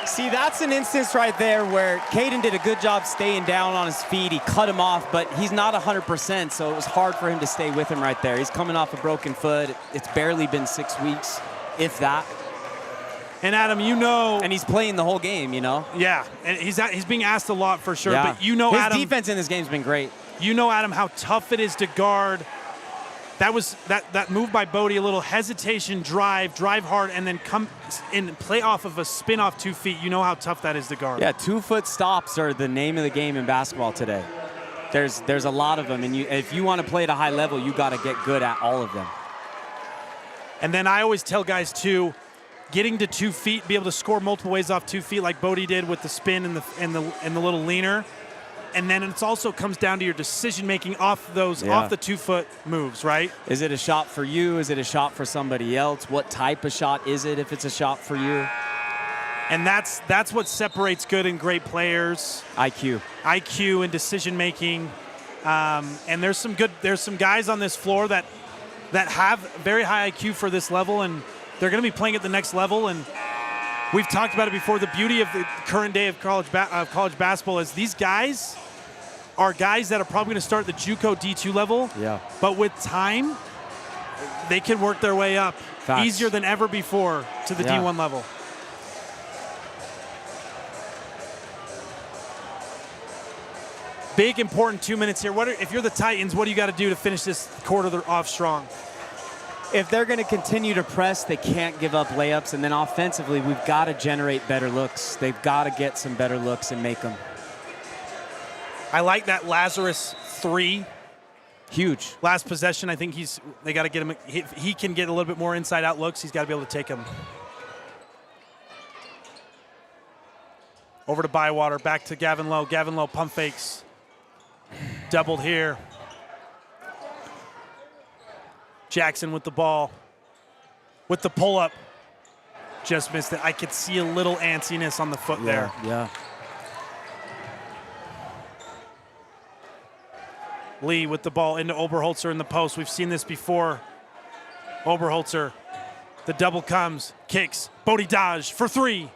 See, that's an instance right there where Caden did a good job staying down on his feet. He cut him off, but he's not 100%, so it was hard for him to stay with him right there. He's coming off a broken foot. It's barely been 6 weeks, if that. And Adam, you know. And he's playing the whole game, you know? Yeah, and he's being asked a lot for sure, Yeah. but you know, his Adam. defense in this game's been great. You know, Adam, how tough it is to guard. That was that move by Bodie, a little hesitation, drive hard, and then come and play off of a spin off 2 feet. You know how tough that is to guard. Yeah, 2-foot stops are the name of the game in basketball today. There's a lot of them, and if you want to play at a high level, you got to get good at all of them. And then I always tell guys too, getting to 2 feet, be able to score multiple ways off 2 feet, like Bodie did with the spin and the little leaner. And then it also comes down to your decision making off those off the 2 foot moves, right? Is it a shot for you? Is it a shot for somebody else? What type of shot is it if it's a shot for you? And that's what separates good and great players. IQ and decision making. And there's some guys on this floor that have very high IQ for this level, and they're going to be playing at the next level. And we've talked about it before. The beauty of the current day of college basketball is these guys are guys that are probably going to start at the JUCO D2 level. Yeah. But with time, they can work their way up easier than ever before to the D1 level. Big, important 2 minutes here. If you're the Titans, what do you got to do to finish this quarter off strong? If they're going to continue to press, they can't give up layups. And then offensively, we've got to generate better looks. They've got to get some better looks and make them. I like that Lazarus 3. Huge. Last possession, I think they got to get him. He can get a little bit more inside-out looks. He's got to be able to take him. Over to Bywater, back to Gavin Lowe. Gavin Lowe pump fakes. Doubled here. Jackson with the ball. With the pull-up. Just missed it. I could see a little antsiness on the foot there. Yeah. Lee with the ball into Oberholzer in the post. We've seen this before. Oberholzer. The double comes. Kicks. Bodie Dodge for 3.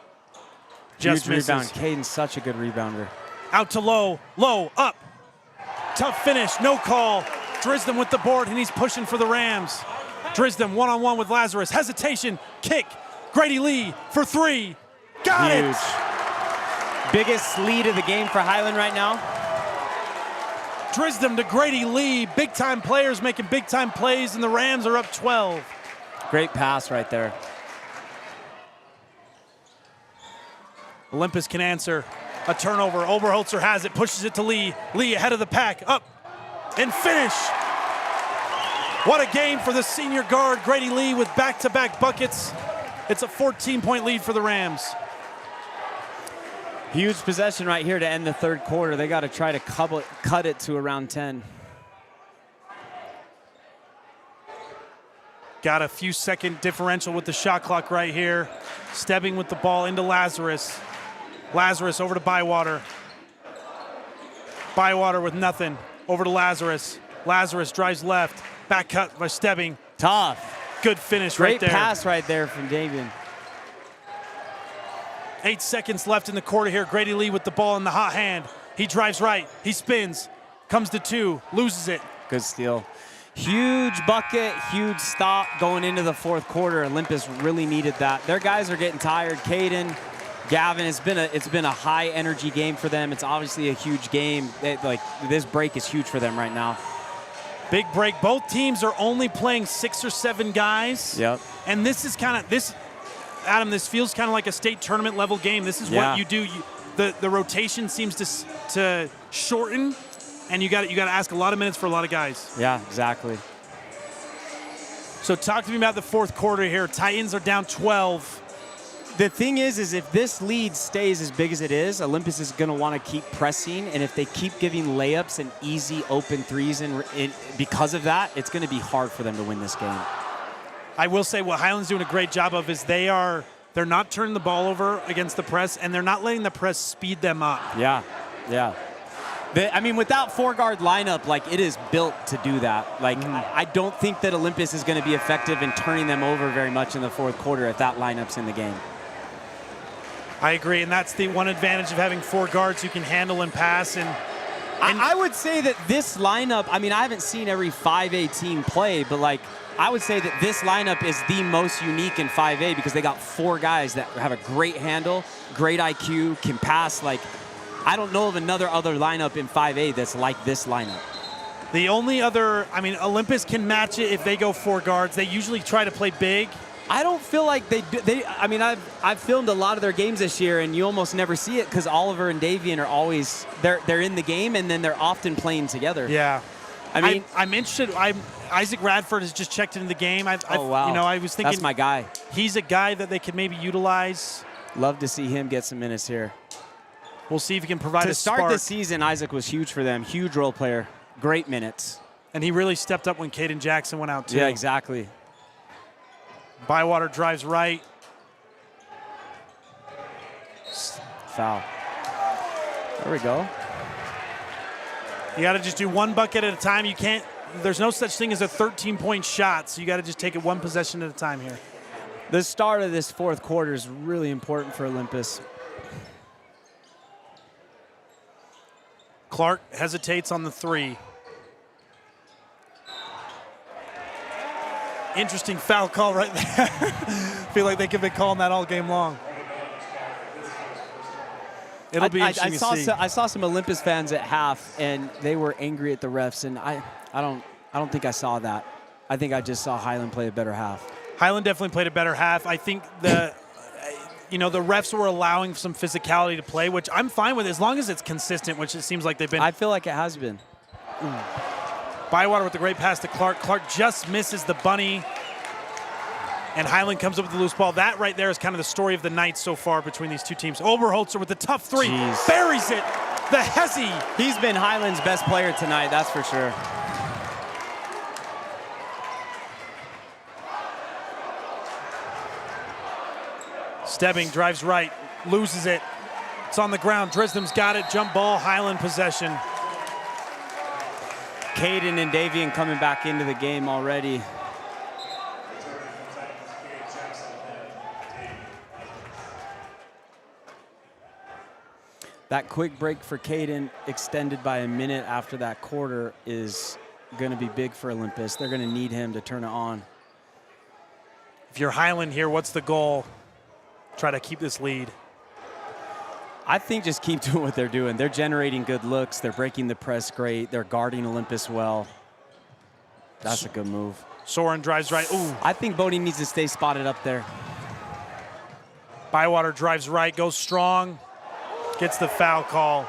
Just Huge misses. rebound. Caden's such a good rebounder. Out to Lowe. Lowe up. Tough finish. No call. Drisden with the board, and he's pushing for the Rams. Drisden one-on-one with Lazarus. Hesitation. Kick. Grady Lee for 3. Got Huge. it. Biggest lead of the game for Highland right now. Drisden to Grady Lee. Big-time players making big-time plays, and the Rams are up 12. Great pass right there. Olympus can answer. A turnover. Oberholzer has it, pushes it to Lee. Lee ahead of the pack. Up and finish. What a game for the senior guard, Grady Lee, with back-to-back buckets. It's a 14-point lead for the Rams. Huge possession right here to end the third quarter. They got to try to cut it to around 10. Got a few second differential with the shot clock right here. Stebbing with the ball into Lazarus. Lazarus over to Bywater. Bywater with nothing. Over to Lazarus. Lazarus drives left. Back cut by Stebbing. Tough. Good finish Great right there. pass right there from Davian. 8 seconds left in the quarter here. Grady Lee with the ball in the hot hand. He drives right. He spins. Comes to 2. Loses it. Good steal. Huge bucket, huge stop going into the fourth quarter. Olympus really needed that. Their guys are getting tired. Caden, Gavin, it's been a high energy game for them. It's obviously a huge game. This break is huge for them right now. Big break. Both teams are only playing 6 or 7 guys. Yep. And this is kind of Adam, this feels kind of like a state tournament level game. This is what you do. The rotation seems to shorten, and you got to ask a lot of minutes for a lot of guys. Yeah, exactly. So talk to me about the fourth quarter here. Titans are down 12. The thing is if this lead stays as big as it is, Olympus is going to want to keep pressing, and if they keep giving layups and easy open threes, and because of that, it's going to be hard for them to win this game. I will say what Highland's doing a great job of is they're not turning the ball over against the press, and they're not letting the press speed them up. Yeah, yeah. Without 4-guard lineup, it is built to do that. I don't think that Olympus is going to be effective in turning them over very much in the fourth quarter if that lineup's in the game. I agree, and that's the one advantage of having 4 guards who can handle and pass. And I would say that this lineup, I haven't seen every 5A team play, but I would say that this lineup is the most unique in 5A because they got 4 guys that have a great handle, great IQ, can pass. I don't know of another lineup in 5A that's like this lineup. The only other, Olympus can match it if they go 4 guards. They usually try to play big. I don't feel like they do. I've filmed a lot of their games this year, and you almost never see it because Oliver and Davian are always they're in the game, and then they're often playing together. Yeah. I'm interested. Isaac Radford has just checked into the game. Oh, wow. I was thinking that's my guy. He's a guy that they could maybe utilize. Love to see him get some minutes here. We'll see if he can provide a spark. To start this season, Isaac was huge for them. Huge role player. Great minutes. And he really stepped up when Caden Jackson went out, too. Yeah, exactly. Bywater drives right. Foul. There we go. You got to just do one bucket at a time. You can't. There's no such thing as a 13-point shot, so you got to just take it one possession at a time here. The start of this fourth quarter is really important for Olympus. Clark hesitates on the 3. Interesting foul call right there. Feel like they could be calling that all game long. It'll be interesting to see. I saw some Olympus fans at half, and they were angry at the refs, and I don't think I saw that. I think I just saw Highland play a better half. Highland definitely played a better half. I think the refs were allowing some physicality to play, which I'm fine with as long as it's consistent, which it seems like they've been. I feel like it has been. Bywater with the great pass to Clark. Clark just misses the bunny, and Highland comes up with the loose ball. That right there is kind of the story of the night so far between these two teams. Oberholzer with the tough 3. Jeez. Buries it. The Hezzy. He's been Highland's best player tonight, that's for sure. Stebbing drives right, loses it. It's on the ground. Dresden's got it. Jump ball, Highland possession. Caden and Davian coming back into the game already. That quick break for Caden, extended by a minute after that quarter, is going to be big for Olympus. They're going to need him to turn it on. If you're Highland here, what's the goal? Try to keep this lead. I think just keep doing what they're doing. They're generating good looks. They're breaking the press great. They're guarding Olympus well. That's a good move. Soren drives right. Ooh. I think Bodie needs to stay spotted up there. Bywater drives right, goes strong, gets the foul call.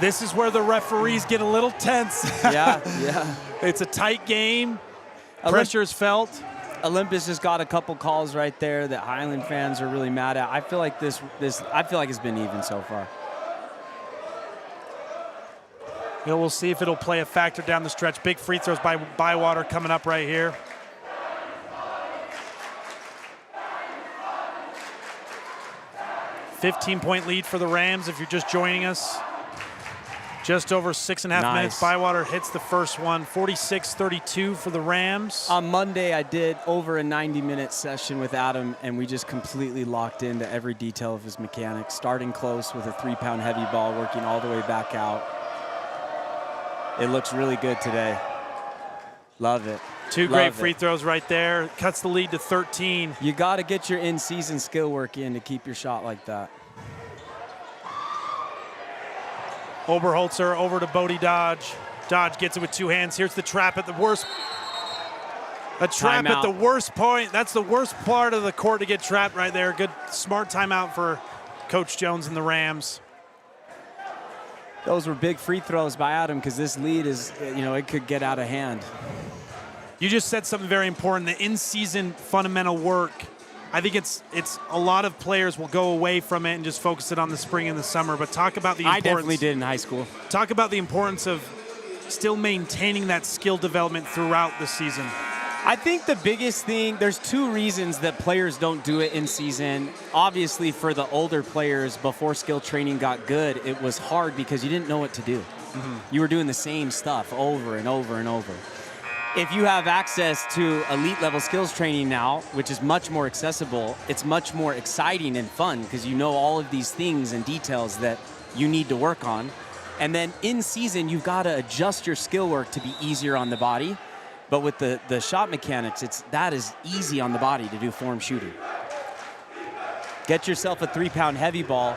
This is where the referees get a little tense. Yeah, yeah. It's a tight game. Pressure is felt. Olympus just got a couple calls right there that Highland fans are really mad at. I feel like I feel like it's been even so far. We'll see if it'll play a factor down the stretch. Big free throws by Bywater coming up right here. $15-point lead for the Rams if you're just joining us. Just over 6.5 minutes. Bywater hits the first one. 46-32 for the Rams. On Monday, I did over a 90-minute session with Adam, and we just completely locked into every detail of his mechanics. Starting close with a 3-pound heavy ball, working all the way back out. It looks really good today. Love it. Two great free throws right there. Cuts the lead to 13. You got to get your in-season skill work in to keep your shot like that. Oberholzer over to Bodie Dodge. Dodge gets it with two hands. Here's the trap at the worst. A trap at the worst point. That's the worst part of the court to get trapped right there. Good, smart timeout for Coach Jones and the Rams. Those were big free throws by Adam because this lead is, it could get out of hand. You just said something very important, the in-season fundamental work. I think it's a lot of players will go away from it and just focus it on the spring and the summer, but talk about the importance. I definitely did in high school. Talk about the importance of still maintaining that skill development throughout the season. I think the biggest thing, there's two reasons that players don't do it in season. Obviously, for the older players, before skill training got good, it was hard because you didn't know what to do. You were doing the same stuff over and over and over. If you have access to elite level skills training now, which is much more accessible, it's much more exciting and fun because you know all of these things and details that you need to work on. And then in season, you've got to adjust your skill work to be easier on the body. But with the shot mechanics, that is easy on the body to do form shooting. Get yourself a 3-pound heavy ball,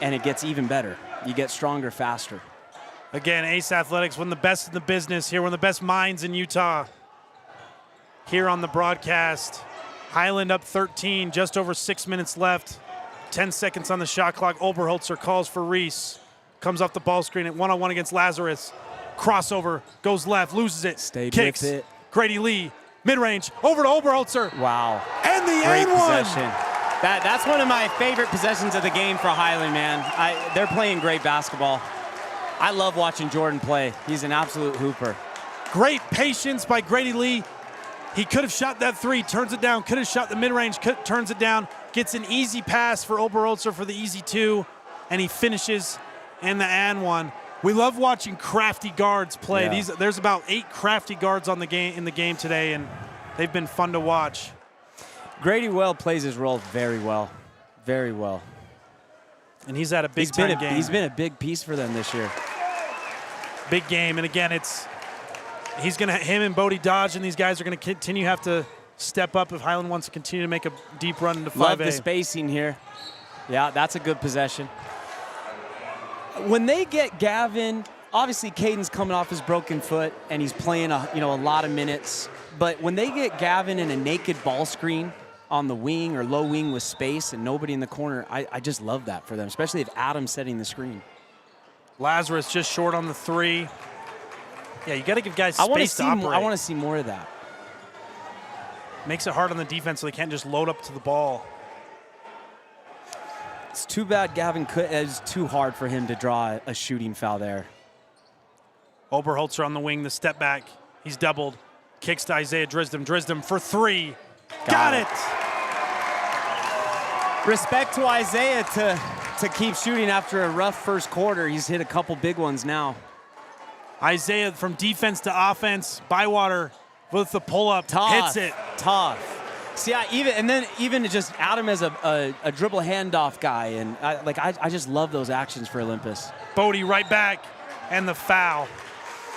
and it gets even better. You get stronger faster. Again, Ace Athletics, one of the best in the business here, one of the best minds in Utah. Here on the broadcast, Highland up 13, just over 6 minutes left. 10 seconds on the shot clock. Oberholzer calls for Reese. Comes off the ball screen at one-on-one against Lazarus. Crossover, goes left, loses it, Stayed kicks. with it. Grady Lee, mid-range, over to Oberholzer. Wow. And the Great and one. possession. That's one of my favorite possessions of the game for Highland, man. They're playing great basketball. I love watching Jordan play. He's an absolute hooper. Great patience by Grady Lee. He could have shot that three, turns it down, could have shot the mid-range, turns it down, gets an easy pass for Oberholzer for the easy two, and he finishes in the and one. We love watching crafty guards play. Yeah. There's about 8 crafty guards in the game today, and they've been fun to watch. Grady Well plays his role very well, very well. And he's had a big time game. He's been a big piece for them this year. Big game, and again, him and Bodie Dodge and these guys are gonna continue have to step up if Highland wants to continue to make a deep run into 5A. Love the spacing here. Yeah, that's a good possession. When they get Gavin, obviously Caden's coming off his broken foot and he's playing a lot of minutes. But when they get Gavin in a naked ball screen on the wing or low wing with space and nobody in the corner, I just love that for them, especially if Adam's setting the screen. Lazarus just short on the three. Yeah, you got to give guys space to operate. I want to see more of that. Makes it hard on the defense so they can't just load up to the ball. It's too bad it's too hard for him to draw a shooting foul there. Oberholzer on the wing, the step back. He's doubled. Kicks to Isaiah Drisdom. Drisdom for three. Got it. Respect to Isaiah to keep shooting after a rough first quarter. He's hit a couple big ones now. Isaiah from defense to offense. Bywater with the pull-up. Hits it. Tough. See, even just Adam as a dribble handoff guy, and I just love those actions for Olympus. Bodie right back, and the foul.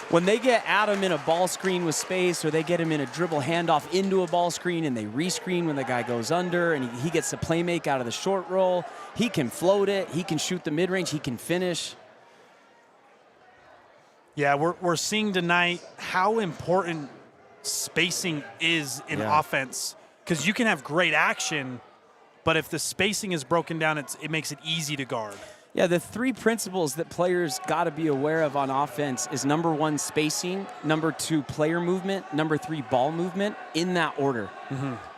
When they get Adam in a ball screen with space, or they get him in a dribble handoff into a ball screen, and they rescreen when the guy goes under, and he gets the play make out of the short roll, he can float it, he can shoot the mid-range, he can finish. Yeah, we're seeing tonight how important spacing is in offense. Because you can have great action, but if the spacing is broken down, it makes it easy to guard. Yeah, the 3 principles that players got to be aware of on offense is number 1, spacing, number 2, player movement, number 3, ball movement, in that order.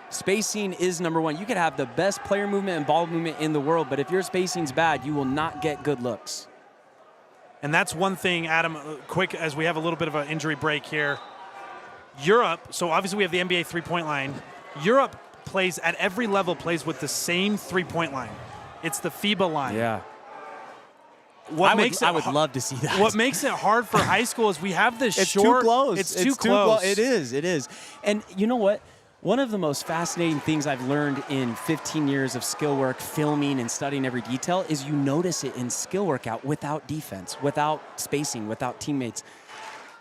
Spacing is number 1. You could have the best player movement and ball movement in the world, but if your spacing's bad, you will not get good looks. And that's one thing, Adam, quick, as we have a little bit of an injury break here. Europe, so obviously we have the NBA three-point line. Europe plays at every level, plays with the same three-point line. It's the FIBA line. Yeah. I would love to see that. What makes it hard for high school is we have this it's short. Too close. It's too close. It is. And you know what? One of the most fascinating things I've learned in 15 years of skill work, filming and studying every detail is you notice it in skill workout without defense, without spacing, without teammates.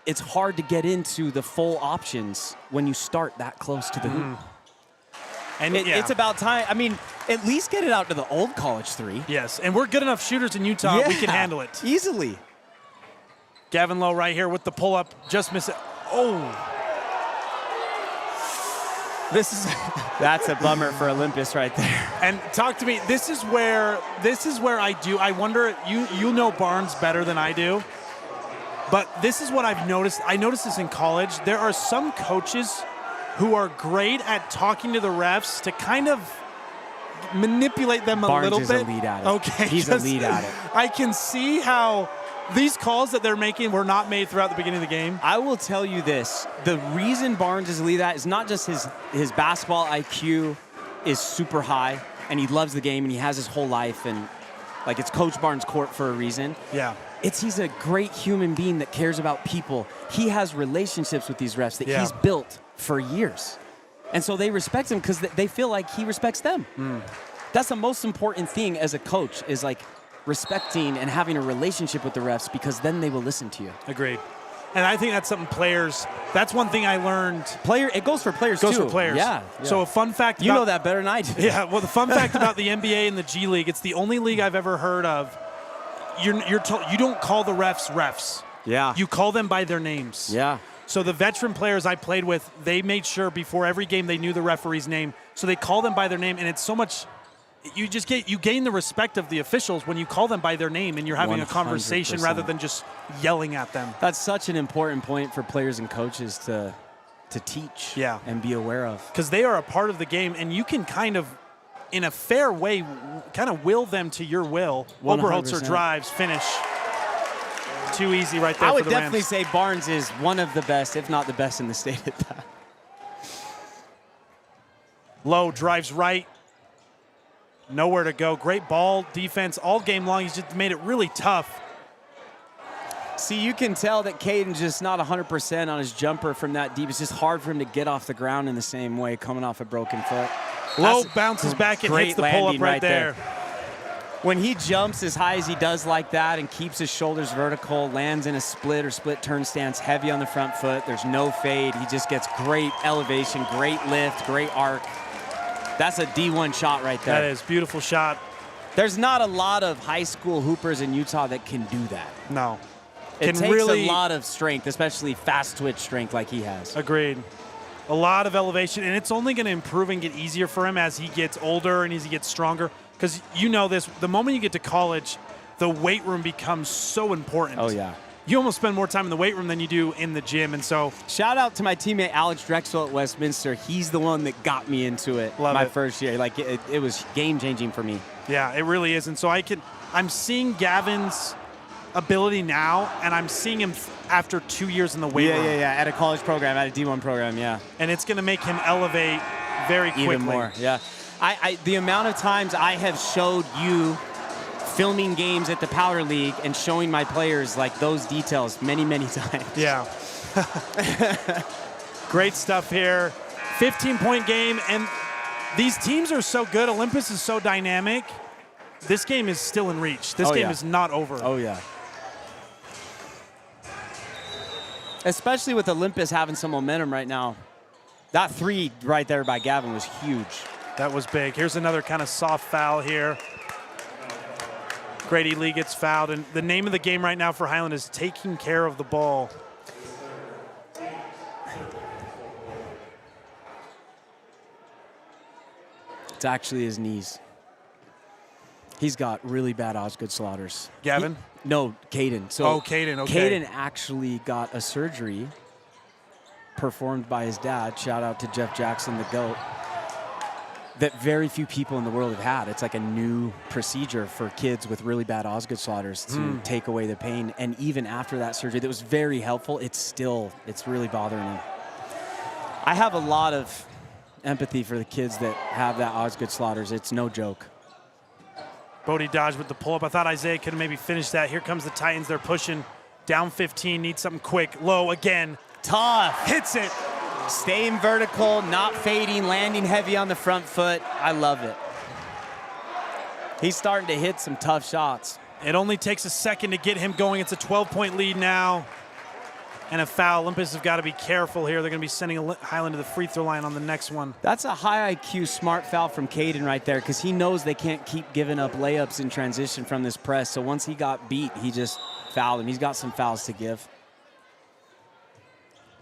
it's hard to get into the full options when you start that close to the hoop. And It's about time. I mean, at least get it out to the old college three. Yes, and we're good enough shooters in Utah. We can handle it. Easily. Gavin Lowe right here with the pull-up. Just miss it. Oh. That's a bummer for Olympus right there. And talk to me. This is where I wonder, you know Barnes better than I do. But this is what I've noticed. I noticed this in college. There are some coaches who are great at talking to the refs to kind of manipulate them a little bit. Barnes is elite at it. Okay. He's elite at it. I can see how these calls that they're making were not made throughout the beginning of the game. I will tell you this. The reason Barnes is elite at it is not just his basketball IQ is super high, and he loves the game, and he has his whole life, and like it's Coach Barnes' court for a reason. Yeah. He's a great human being that cares about people. He has relationships with these refs that he's built for years. And so they respect him because they feel like he respects them. That's the most important thing as a coach is like respecting and having a relationship with the refs because then they will listen to you. Agreed. And I think that's something that's one thing I learned. It goes for players too. Goes for players. Yeah. So a fun fact you know that better than I do. Yeah, well, the fun fact about the NBA and the G League, it's the only league I've ever heard of. You don't call the refs. Yeah. You call them by their names. Yeah. So the veteran players I played with, they made sure before every game they knew the referee's name. So they call them by their name, and it's so much. You gain the respect of the officials when you call them by their name and you're having a conversation 100%. rather than just yelling at them. That's such an important point for players and coaches to teach and be aware of. Because they are a part of the game, and you can kind of, in a fair way, kind of will them to your will. 100%. Oberholzer drives, finish. Too easy right there I for would the definitely Rams. say Barnes is one of the best, if not the best in the state at that. Lowe drives right. Nowhere to go. Great ball defense all game long. He's just made it really tough. See, you can tell that Caden's just not 100% on his jumper from that deep. It's just hard for him to get off the ground in the same way, coming off a broken foot. Lowe bounces back and hits the pull-up right there. When he jumps as high as he does like that and keeps his shoulders vertical, lands in a split or split turn stance, heavy on the front foot, there's no fade. He just gets great elevation, great lift, great arc. That's a D1 shot right there. That is beautiful shot. There's not a lot of high school hoopers in Utah that can do that. No. It takes a lot of strength, especially fast twitch strength like he has. Agreed. A lot of elevation, and it's only going to improve and get easier for him as he gets older and as he gets stronger. Because you know this, the moment you get to college, the weight room becomes so important. Oh, yeah. You almost spend more time in the weight room than you do in the gym, and so. Shout out to my teammate Alex Drexel at Westminster. He's the one that got me into it my first year. Like it was game changing for me. Yeah, it really is, and so I'm seeing Gavin's ability now, and I'm seeing him after 2 years in the weight room. Yeah, at a college program, at a D1 program, yeah. And it's going to make him elevate very quickly. Even more, yeah. The amount of times I have showed you filming games at the Power League and showing my players like those details many, many times. Yeah. Great stuff here. 15-point game, and these teams are so good. Olympus is so dynamic. This game is still in reach. This game is not over. Oh, yeah. Especially with Olympus having some momentum right now. That three right there by Gavin was huge. That was big. Here's another kind of soft foul here. Grady Lee gets fouled, and the name of the game right now for Highland is taking care of the ball. It's actually his knees. He's got really bad Osgood slaughters. Gavin? No, Caden. Caden, okay. Caden actually got a surgery performed by his dad. Shout out to Jeff Jackson, the GOAT. That very few people in the world have had. It's like a new procedure for kids with really bad Osgood slaughters to take away the pain. And even after that surgery, that was very helpful. It's really bothering him. I have a lot of empathy for the kids that have that Osgood slaughters. It's no joke. Bodie dodged with the pull-up. I thought Isaiah could have maybe finished that. Here comes the Titans. They're pushing down 15. Need something quick. Low again. Tough. Hits it. Staying vertical, not fading, landing heavy on the front foot. I love it. He's starting to hit some tough shots. It only takes a second to get him going. It's a 12-point lead now. and a foul. Olympus have got to be careful here. They're going to be sending Highland to the free throw line on the next one. That's a high IQ, smart foul from Caden right there, because he knows they can't keep giving up layups in transition from this press. So once he got beat, he just fouled him. He's got some fouls to give.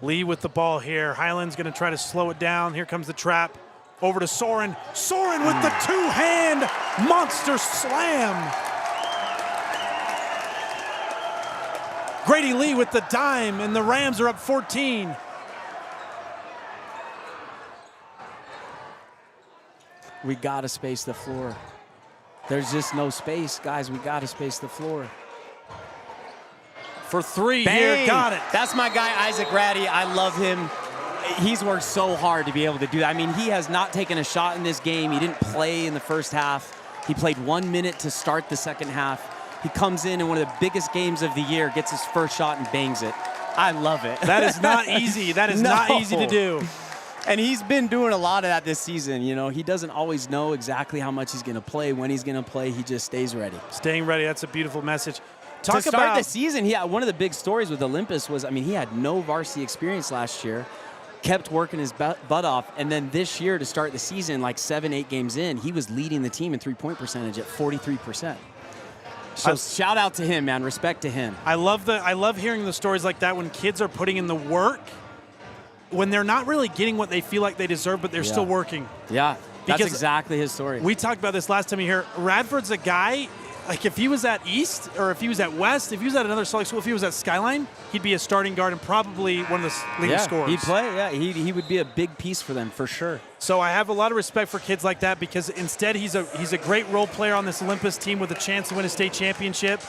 Lee with the ball here. Highland's going to try to slow it down. Here comes the trap. Over to Soren. Soren with the two-hand monster slam. Grady Lee with the dime, and the Rams are up 14. We got to space the floor. There's just no space. Guys, we got to space the floor. For three Bang! here, got it. That's my guy, Isaac Ratty. I love him. He's worked so hard to be able to do that. I mean, he has not taken a shot in this game. He didn't play in the first half. He played 1 minute to start the second half. He comes in one of the biggest games of the year, gets his first shot and bangs it. I love it. That is not easy. That is not easy to do. And he's been doing a lot of that this season. You know, he doesn't always know exactly how much he's going to play, when he's going to play. He just stays ready. Staying ready, that's a beautiful message. To start the season, one of the big stories with Olympus was, I mean, he had no varsity experience last year, kept working his butt off, and then this year to start the season, like 7-8 games in, he was leading the team in three-point percentage at 43%. So shout out to him, man. Respect to him. I love hearing the stories like that when kids are putting in the work, when they're not really getting what they feel like they deserve, but they're still working. Yeah, that's Because exactly his story. We talked about this last time you here. Radford's a guy, like if he was at East or if he was at West, if he was at another Salt Lake school, if he was at Skyline, he'd be a starting guard and probably one of the leading scorers. He'd play. Yeah, he would be a big piece for them for sure. So I have a lot of respect for kids like that because instead he's a great role player on this Olympus team with a chance to win a state championship.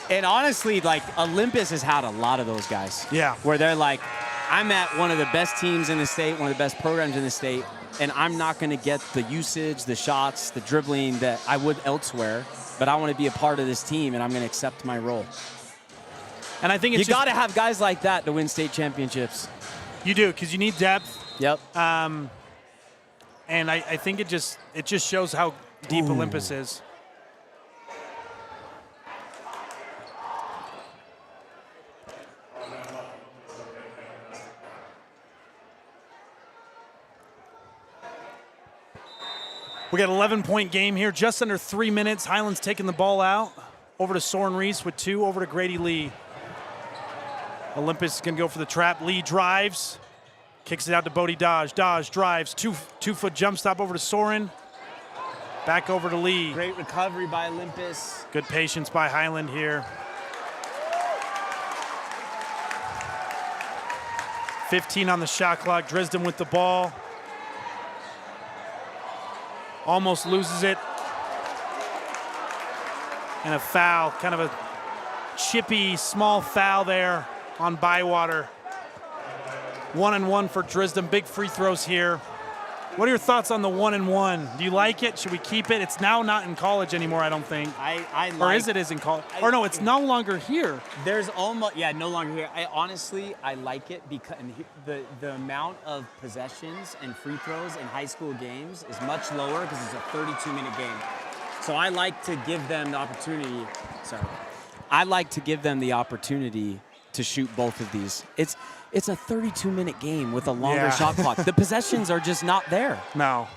And honestly, like Olympus has had a lot of those guys. Yeah. Where they're like, I'm at one of the best teams in the state, one of the best programs in the state, and I'm not going to get the usage, the shots, the dribbling that I would elsewhere, but I want to be a part of this team, and I'm going to accept my role. And I think you got to have guys like that to win state championships. You do, because you need depth. Yep. And I think it just shows how deep Olympus is. We got an 11-point game here, just under 3 minutes. Highland's taking the ball out. Over to Soren Reese with 2, over to Grady Lee. Olympus is going to go for the trap. Lee drives, kicks it out to Bodie Dodge. Dodge drives, two-foot jump stop over to Soren. Back over to Lee. Great recovery by Olympus. Good patience by Highland here. 15 on the shot clock. Drisden with the ball. Almost loses it. And a foul, kind of a chippy, small foul there on Bywater. 1-and-1 for Drisden. Big free throws here. What are your thoughts on the 1-and-1? Do you like it? Should we keep it? It's now not in college anymore, I don't think. Or is it in college? Or no, it's no longer here. There's almost, no longer here. I like it because the amount of possessions and free throws in high school games is much lower because it's a 32-minute game. So I like to give them the opportunity. I like to give them the opportunity to shoot both of these. It's a 32-minute game with a longer shot clock. The possessions are just not there. No.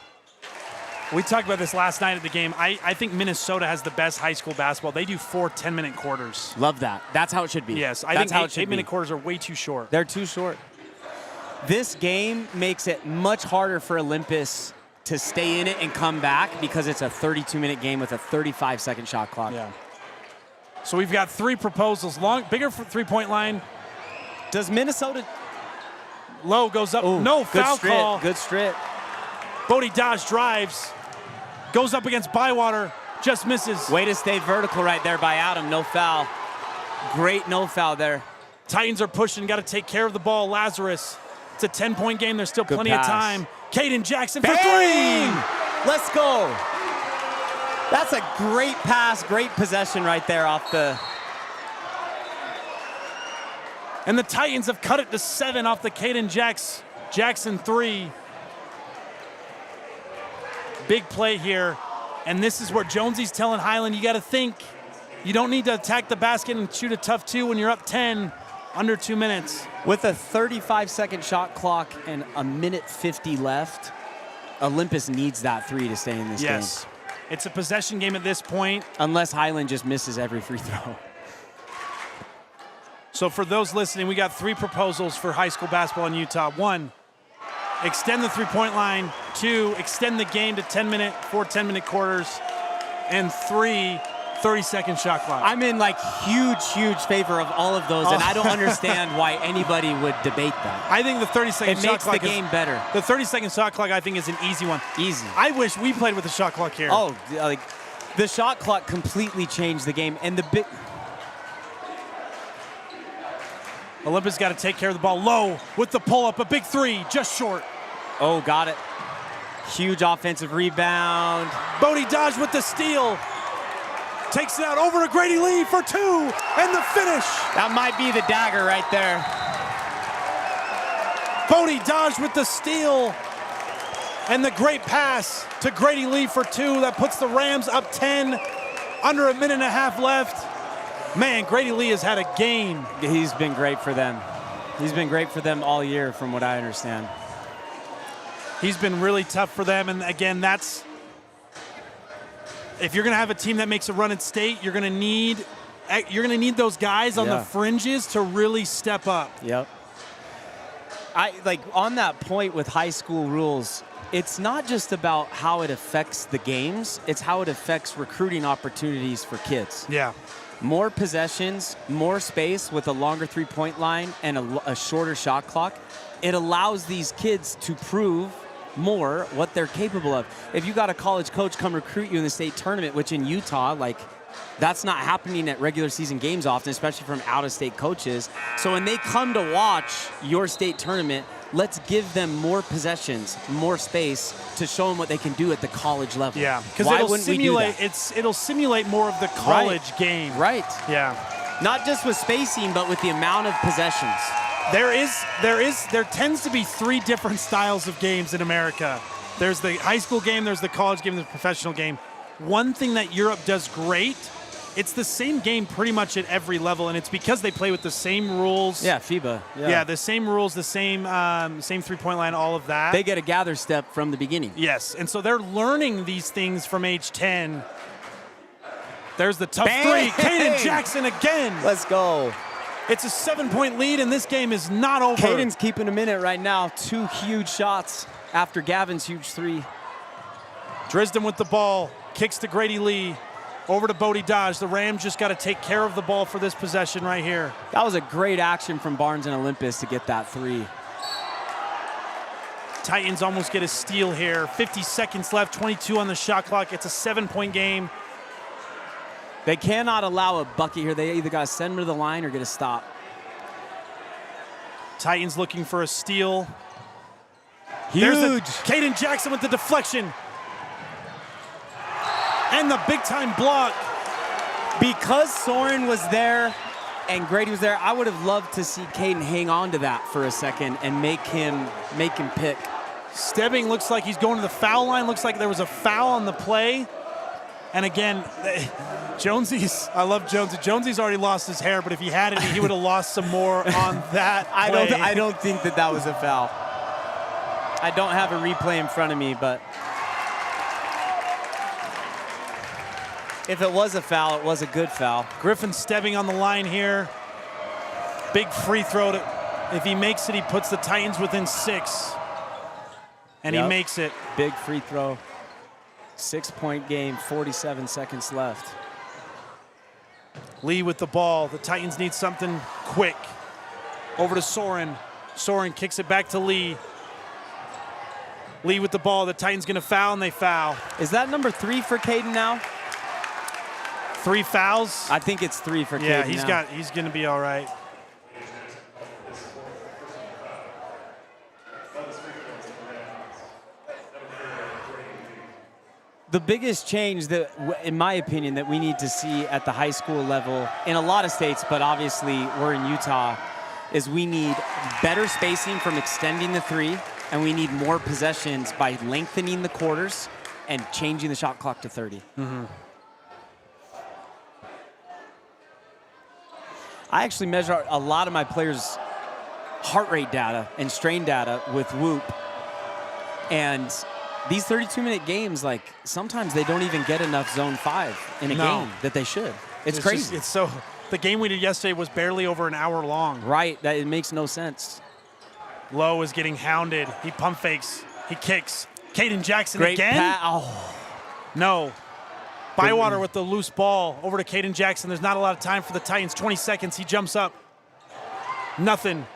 We talked about this last night at the game. I think Minnesota has the best high school basketball. They do 4 10-minute quarters. Love that. That's how it should be. Yes, I think 8-minute quarters are way too short. They're too short. This game makes it much harder for Olympus to stay in it and come back because it's a 32-minute game with a 35-second shot clock. Yeah. So we've got 3 proposals. Bigger three-point line. Does Minnesota... Low goes up. Ooh, no foul call. Good strip. Bodie Dodge drives. Goes up against Bywater. Just misses. Way to stay vertical right there by Adam. No foul. Great no foul there. Titans are pushing. Got to take care of the ball. Lazarus. It's a 10-point game. There's still plenty of time. Caden Jackson for 3. Let's go. That's a great pass. Great possession right there off the... And the Titans have cut it to 7 off the Caden Jackson 3. Big play here. And this is where Jonesy's telling Highland, you got to think. You don't need to attack the basket and shoot a tough 2 when you're up 10 under 2 minutes. With a 35-second shot clock and a minute 50 left, Olympus needs that 3 to stay in this game. Yes. It's a possession game at this point. Unless Highland just misses every free throw. So for those listening, we got 3 proposals for high school basketball in Utah. 1, extend the three-point line. 2, extend the game to 4 10-minute quarters. And 3, 30-second shot clock. I'm in like huge favor of all of those, and I don't understand why anybody would debate that. I think the 30-second It shot makes clock the game better. The 30-second shot clock, I think, is an easy one. Easy. I wish we played with the shot clock here. Oh, like the shot clock completely changed the game, and the big. Olympus got to take care of the ball low with the pull-up. A big 3, just short. Oh, got it. Huge offensive rebound. Bodie Dodge with the steal. Takes it out over to Grady Lee for 2, and the finish. That might be the dagger right there. Bodie Dodge with the steal, and the great pass to Grady Lee for 2. That puts the Rams up 10, under a minute and a half left. Man, Grady Lee has had a game. He's been great for them. He's been great for them all year, from what I understand. He's been really tough for them, and again, that's if you're going to have a team that makes a run at state, you're going to need those guys on the fringes to really step up. Yep. On that point with high school rules, it's not just about how it affects the games, it's how it affects recruiting opportunities for kids. Yeah. More possessions, more space with a longer three-point line and a shorter shot clock. It allows these kids to prove more what they're capable of. If you got a college coach come recruit you in the state tournament, which in Utah, that's not happening at regular season games often, especially from out-of-state coaches. So when they come to watch your state tournament, let's give them more possessions, more space to show them what they can do at the college level. Yeah, because it'll simulate more of the college game. Right. Yeah. Not just with spacing, but with the amount of possessions. There tends to be 3 different styles of games in America. There's the high school game, there's the college game, there's the professional game. One thing that Europe does great, it's the same game pretty much at every level, and it's because they play with the same rules. Yeah, FIBA. Yeah, the same rules, the same three-point line, all of that. They get a gather step from the beginning. Yes, and so they're learning these things from age 10. There's the tough Bang! 3. Caden Jackson again. Let's go. It's a 7-point lead, and this game is not over. Caden's keeping him in it right now. 2 huge shots after Gavin's huge 3. Drisden with the ball, kicks to Grady Lee, over to Bodie Dodge. The Rams just got to take care of the ball for this possession right here. That was a great action from Barnes and Olympus to get that 3. Titans almost get a steal here. 50 seconds left, 22 on the shot clock. It's a 7-point game. They cannot allow a bucket here. They either got to send them to the line or get a stop. Titans looking for a steal. Huge. Caden Jackson with the deflection. And the big-time block. Because Soren was there and Grady was there, I would have loved to see Caden hang on to that for a second and make him pick. Stebbing looks like he's going to the foul line. Looks like there was a foul on the play. And again, Jonesy's, I love Jonesy. Jonesy's already lost his hair, but if he had it, he would have lost some more on that play. I don't think that was a foul. I don't have a replay in front of me, but if it was a foul, it was a good foul. Griffin Stebbing on the line here. Big free throw. If he makes it, he puts the Titans within 6. And he makes it. Big free throw. 6-point game, 47 seconds left. Lee with the ball. The Titans need something quick. Over to Soren. Soren kicks it back to Lee. Lee with the ball. The Titans going to foul, and they foul. Is that number 3 for Caden now? 3 fouls? I think it's 3 for Caden Yeah, he's going to be all right. The biggest change that, in my opinion, that we need to see at the high school level in a lot of states, but obviously we're in Utah, is we need better spacing from extending the 3, and we need more possessions by lengthening the quarters and changing the shot clock to 30. Mm-hmm. I actually measure a lot of my players heart rate data and strain data with Whoop. And these 32-minute games, like, sometimes they don't even get enough zone 5 in a game that they should. It's crazy. The game we did yesterday was barely over an hour long. Right. It makes no sense. Lowe is getting hounded. He pump fakes. He kicks. Caden Jackson Great again. Oh. No. Bywater with the loose ball over to Caden Jackson. There's not a lot of time for the Titans. 20 seconds. He jumps up. Nothing.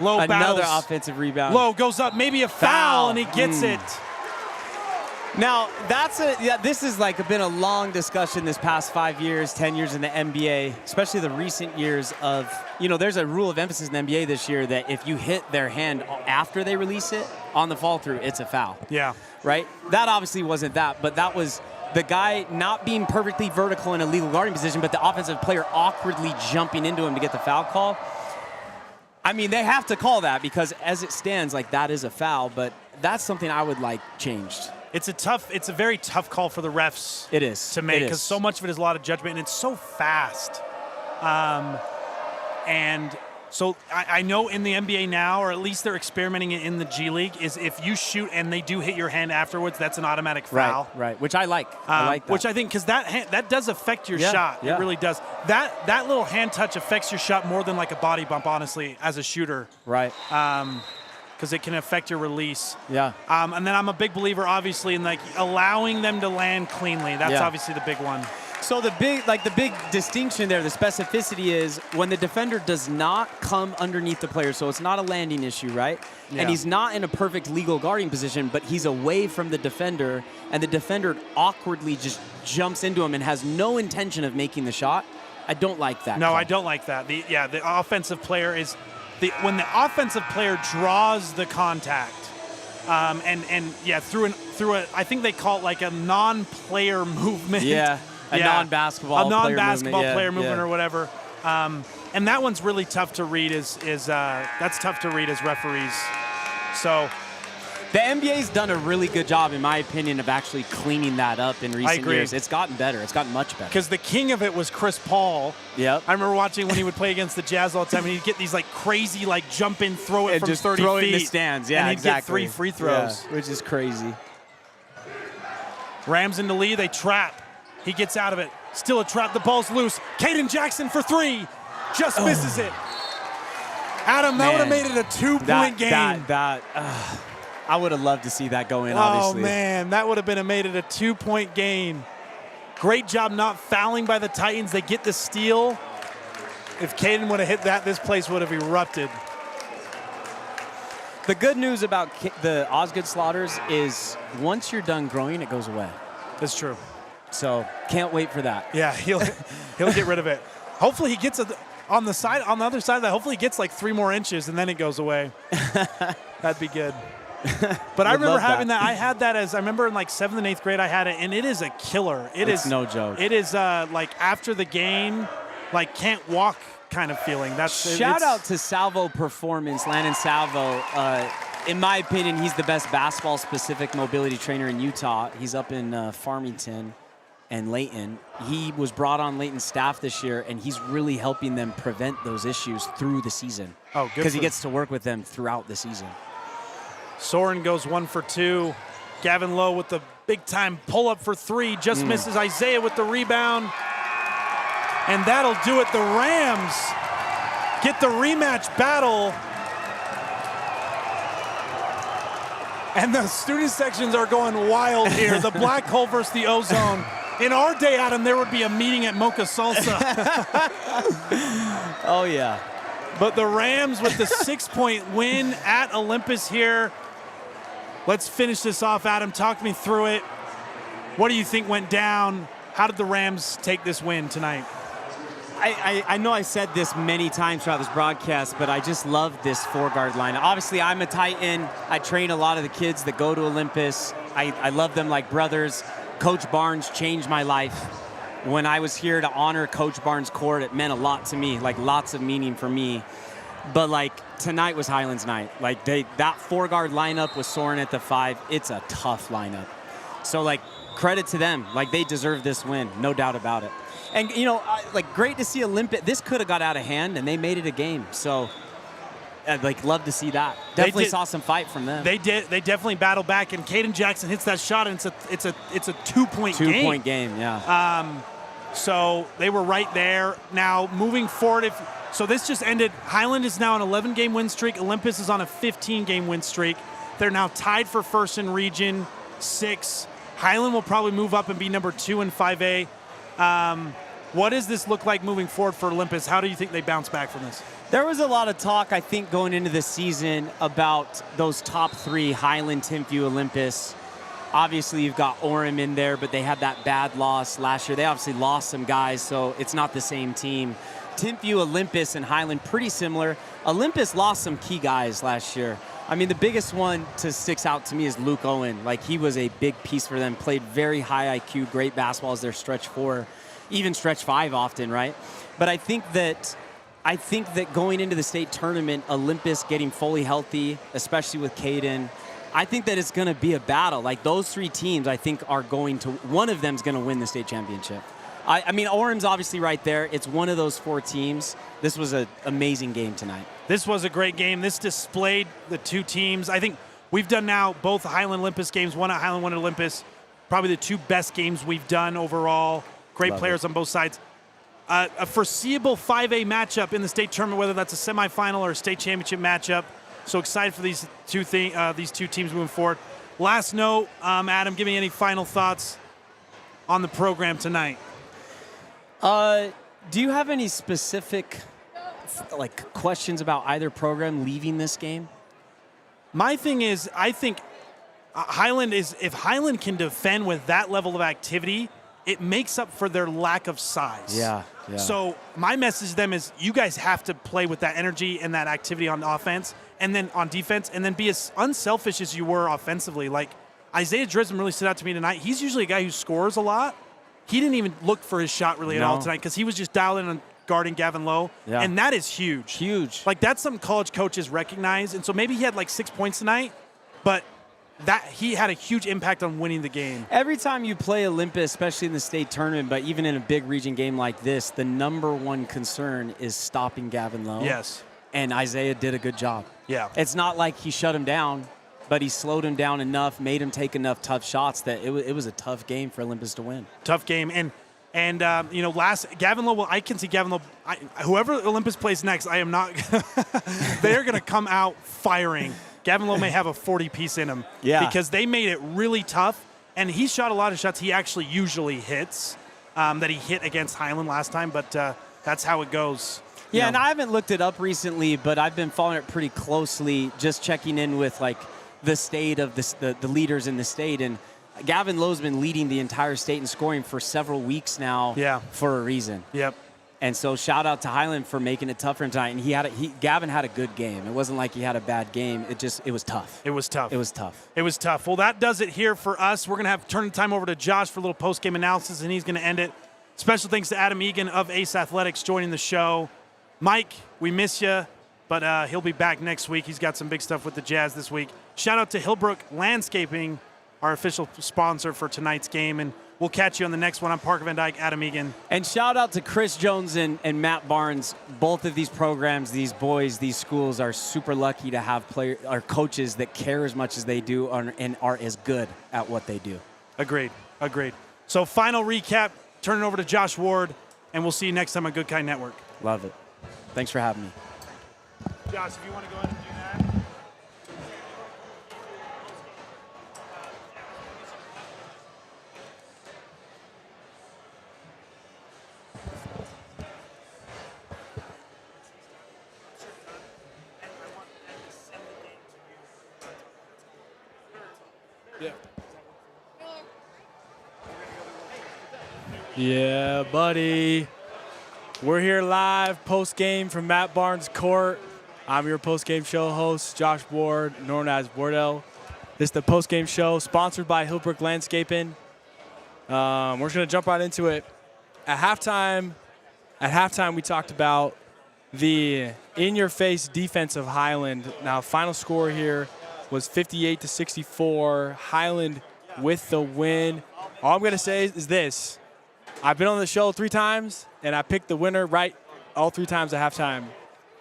Lowe Another battles. offensive rebound. Lowe goes up. Maybe a foul, and he gets it. Now, this has been a long discussion this past 5 years, 10 years in the NBA, especially the recent years of, there's a rule of emphasis in the NBA this year that if you hit their hand after they release it on the fall through, it's a foul. Yeah. Right? That obviously wasn't that, but that was the guy not being perfectly vertical in a legal guarding position, but the offensive player awkwardly jumping into him to get the foul call. I mean, they have to call that because as it stands, that is a foul, but that's something I would like changed. It's a very tough call for the refs. It is to make because so much of it is a lot of judgment and it's so fast. And so I know in the NBA now, or at least they're experimenting it in the G League, is if you shoot and they do hit your hand afterwards, that's an automatic foul. Right. Which I like. I like that. Which I think because that does affect your shot. Yeah. It really does. That little hand touch affects your shot more than like a body bump, honestly, as a shooter. Right. Because it can affect your release. Yeah. And then I'm a big believer, obviously, in allowing them to land cleanly. That's obviously the big one. So the big distinction there, the specificity is when the defender does not come underneath the player, so it's not a landing issue, right? Yeah. And he's not in a perfect legal guarding position, but he's away from the defender, and the defender awkwardly just jumps into him and has no intention of making the shot. I don't like that. No, call. I don't like that. The offensive player is when the offensive player draws the contact, through a I think they call it a non-player movement. Yeah. A non-basketball player movement or whatever. And that one's really tough to read that's tough to read as referees. So the NBA's done a really good job, in my opinion, of actually cleaning that up in recent years. It's gotten better. It's gotten much better. Because the king of it was Chris Paul. Yep. I remember watching when he would play against the Jazz all the time, and he'd get these crazy jump in, throw it and from just 30 throw feet. it in the stands. Yeah, and he'd exactly. get 3 free throws. Yeah, which is crazy. Rams in the lead. They trap. He gets out of it. Still a trap. The ball's loose. Caden Jackson for 3. Just misses it. Adam, that would have made it a 2-point game. I would have loved to see that go in, obviously. Oh, man. That would have made it a 2-point game. Great job not fouling by the Titans. They get the steal. If Caden would have hit that, this place would have erupted. The good news about the Osgood Slaughters is once you're done growing, it goes away. That's true. So can't wait for that. Yeah, he'll get rid of it. Hopefully he gets on the other side of that. Hopefully he gets 3 more inches and then it goes away. That'd be good. But I remember having that. I had that I remember in 7th and 8th grade I had it, and it is a killer. It's no joke. It is after the game, can't walk kind of feeling. Shout out to Salvo Performance, Landon Salvo. In my opinion, he's the best basketball-specific mobility trainer in Utah. He's up in Farmington and Layton. He was brought on Layton's staff this year, and he's really helping them prevent those issues through the season. Oh, good. Because he gets to work with them throughout the season. Soren goes 1 for 2. Gavin Lowe with the big-time pull-up for 3. Just misses. Isaiah with the rebound. And that'll do it. The Rams get the rematch battle. And the student sections are going wild here. The black hole versus the ozone. In our day, Adam, there would be a meeting at Mocha Salsa. Oh, yeah. But the Rams with the 6-point win at Olympus here. Let's finish this off, Adam. Talk me through it. What do you think went down? How did the Rams take this win tonight? I know I said this many times throughout this broadcast, but I just love this 4-guard lineup. Obviously, I'm a Titan. I train a lot of the kids that go to Olympus. I love them like brothers. Coach Barnes changed my life. When I was here to honor Coach Barnes' court, it meant a lot to me, lots of meaning for me. But tonight was Highland's night. That 4-guard lineup with Soren at the 5, it's a tough lineup. So credit to them. They deserve this win, no doubt about it. And, great to see Olympus. This could have got out of hand, and they made it a game. So I'd like love to see that. Definitely did- saw some fight from them. They definitely battled back, and Caden Jackson hits that shot, and it's a 2-point game. 2-point game, yeah. So they were right there. Now moving forward, so this just ended. Highland is now on an 11-game win streak. Olympus is on a 15-game win streak. They're now tied for first in Region 6. Highland will probably move up and be number 2 in 5A. What does this look like moving forward for Olympus? How do you think they bounce back from this? There was a lot of talk, I think, going into the season about those top 3, Highland, Timpview, Olympus. Obviously, you've got Orem in there, but they had that bad loss last year. They obviously lost some guys, so it's not the same team. Timpview, Olympus, and Highland, pretty similar. Olympus lost some key guys last year. I mean, the biggest one to sticks out to me is Luke Owen. Like, he was a big piece for them, played very high IQ, great basketball as their stretch 4, even stretch 5 often, right? But I think that going into the state tournament, Olympus getting fully healthy, especially with Caden, I think that it's going to be a battle. Like, those 3 teams, I think, are going to, one of them's going to win the state championship. I mean, Orem's obviously right there. It's one of those 4 teams. This was an amazing game tonight. This was a great game. This displayed the 2 teams. I think we've done now both Highland Olympus games, one at Highland, one at Olympus. Probably the 2 best games we've done overall. Great players on both sides. A foreseeable 5A matchup in the state tournament, whether that's a semifinal or a state championship matchup. So excited for these two teams moving forward. Last note, Adam, give me any final thoughts on the program tonight. Do you have any specific questions about either program leaving this game? My thing is, I think Highland is, if Highland can defend with that level of activity, it makes up for their lack of size. Yeah. So my message to them is, you guys have to play with that energy and that activity on offense, and then on defense, and then be as unselfish as you were offensively. Like, Isaiah Drism really stood out to me tonight. He's usually a guy who scores a lot. He didn't even look for his shot really at all tonight, because he was just dialed in on guarding Gavin Lowe, and that is huge. Huge. Like, that's something college coaches recognize, and so maybe he had like 6 points tonight, but that he had a huge impact on winning the game. Every time you play Olympus, especially in the state tournament, but even in a big region game like this, the number 1 concern is stopping Gavin Lowe. Yes. And Isaiah did a good job. Yeah. It's not like he shut him down, but he slowed him down enough, made him take enough tough shots that it was a tough game for Olympus to win. Tough game. And Gavin Lowe, I can see Gavin Lowe, whoever Olympus plays next, I am not, they're going to come out firing. Gavin Lowe may have a 40-piece in him. Yeah. Because they made it really tough, and he shot a lot of shots he actually usually hits, that he hit against Highland last time, but that's how it goes. Yeah, and I haven't looked it up recently, but I've been following it pretty closely, just checking in with like the state of the leaders in the state. And Gavin Lowe's been leading the entire state in scoring for several weeks now. Yeah. For a reason. Yep. And so shout out to Highland for making it tough for him tonight. And Gavin had a good game. It wasn't like he had a bad game. It was tough. It was tough. It was tough. It was tough. Well, that does it here for us. We're going to have to turn the time over to Josh for a little post-game analysis, and he's going to end it. Special thanks to Adam Egan of Ace Athletics joining the show. Mike, we miss you, but he'll be back next week. He's got some big stuff with the Jazz this week. Shout out to Hillbrook Landscaping, our official sponsor for tonight's game, and we'll catch you on the next one. I'm Parker Van Dyke, Adam Egan. And shout out to Chris Jones and Matt Barnes. Both of these programs, these boys, these schools are super lucky to have coaches that care as much as they do and are as good at what they do. Agreed. So final recap, turn it over to Josh Ward, and we'll see you next time on Good Kind Network. Love it. Thanks for having me. Josh, if you want to go ahead and do that. Yeah, buddy. We're here live post-game from Matt Barnes' court. I'm your post-game show host, Josh Ward, known as Wardell. This is the post-game show sponsored by Hillbrook Landscaping. We're just going to jump right into it. At halftime, we talked about the in-your-face defense of Highland. Now, final score here was 58-64. Highland with the win. All I'm going to say is this. I've been on the show 3 times, and I picked the winner right all 3 times at halftime.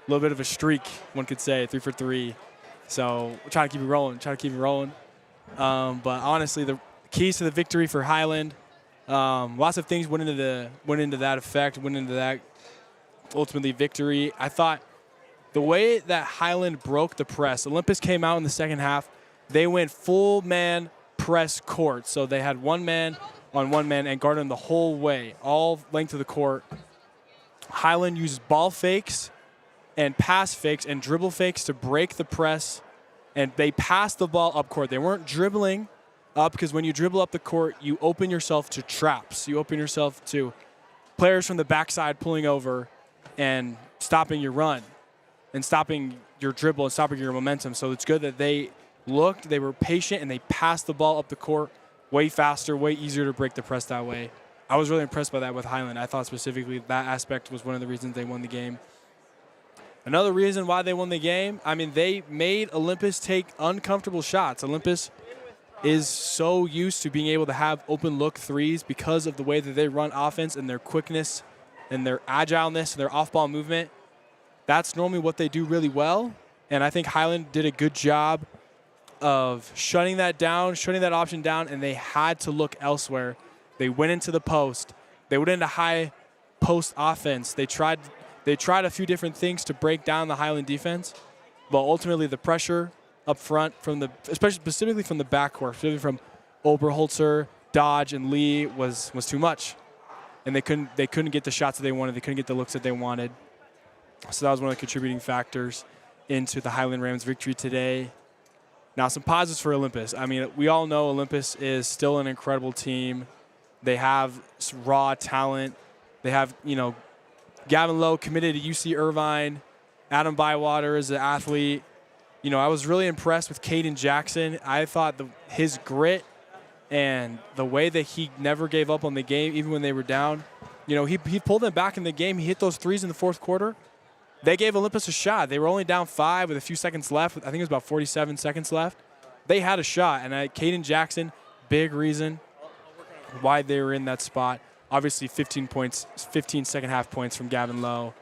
little bit of a streak, one could say, 3 for 3. So we're trying to keep it rolling, but honestly, the keys to the victory for Highland, lots of things went into that ultimately victory. I thought the way that Highland broke the press, Olympus came out in the second half. They went full man press court. So they had one man on one man and guarded them the whole way, all length of the court. Highland used ball fakes and pass fakes and dribble fakes to break the press, and they passed the ball up court. They weren't dribbling up, because when you dribble up the court, you open yourself to traps. You open yourself to players from the backside pulling over and stopping your run and stopping your dribble and stopping your momentum. So it's good that they looked, they were patient, and they passed the ball up the court way faster, way easier to break the press that way. I was really impressed by that with Highland. I thought specifically that aspect was one of the reasons they won the game. Another reason why they won the game, I mean, they made Olympus take uncomfortable shots. Olympus is so used to being able to have open look threes because of the way that they run offense and their quickness and their agileness and their off-ball movement. That's normally what they do really well, and I think Highland did a good job of shutting that option down, and they had to look elsewhere. They went into the post. They went into high post offense. They tried a few different things to break down the Highland defense, but ultimately the pressure up front specifically from the backcourt, specifically from Oberholzer, Dodge, and Lee was too much, and they couldn't get the shots that they wanted. They couldn't get the looks that they wanted. So that was one of the contributing factors into the Highland Rams' victory today. Now, some positives for Olympus. I mean, we all know Olympus is still an incredible team. They have raw talent. They have, Gavin Lowe committed to UC Irvine. Adam Bywater is an athlete. I was really impressed with Caden Jackson. I thought his grit and the way that he never gave up on the game, even when they were down. He pulled them back in the game. He hit those threes in the fourth quarter. They gave Olympus a shot. They were only down 5 with a few seconds left. I think it was about 47 seconds left. They had a shot, and Caden Jackson, big reason why they were in that spot. Obviously, 15 second half points from Gavin Lowe.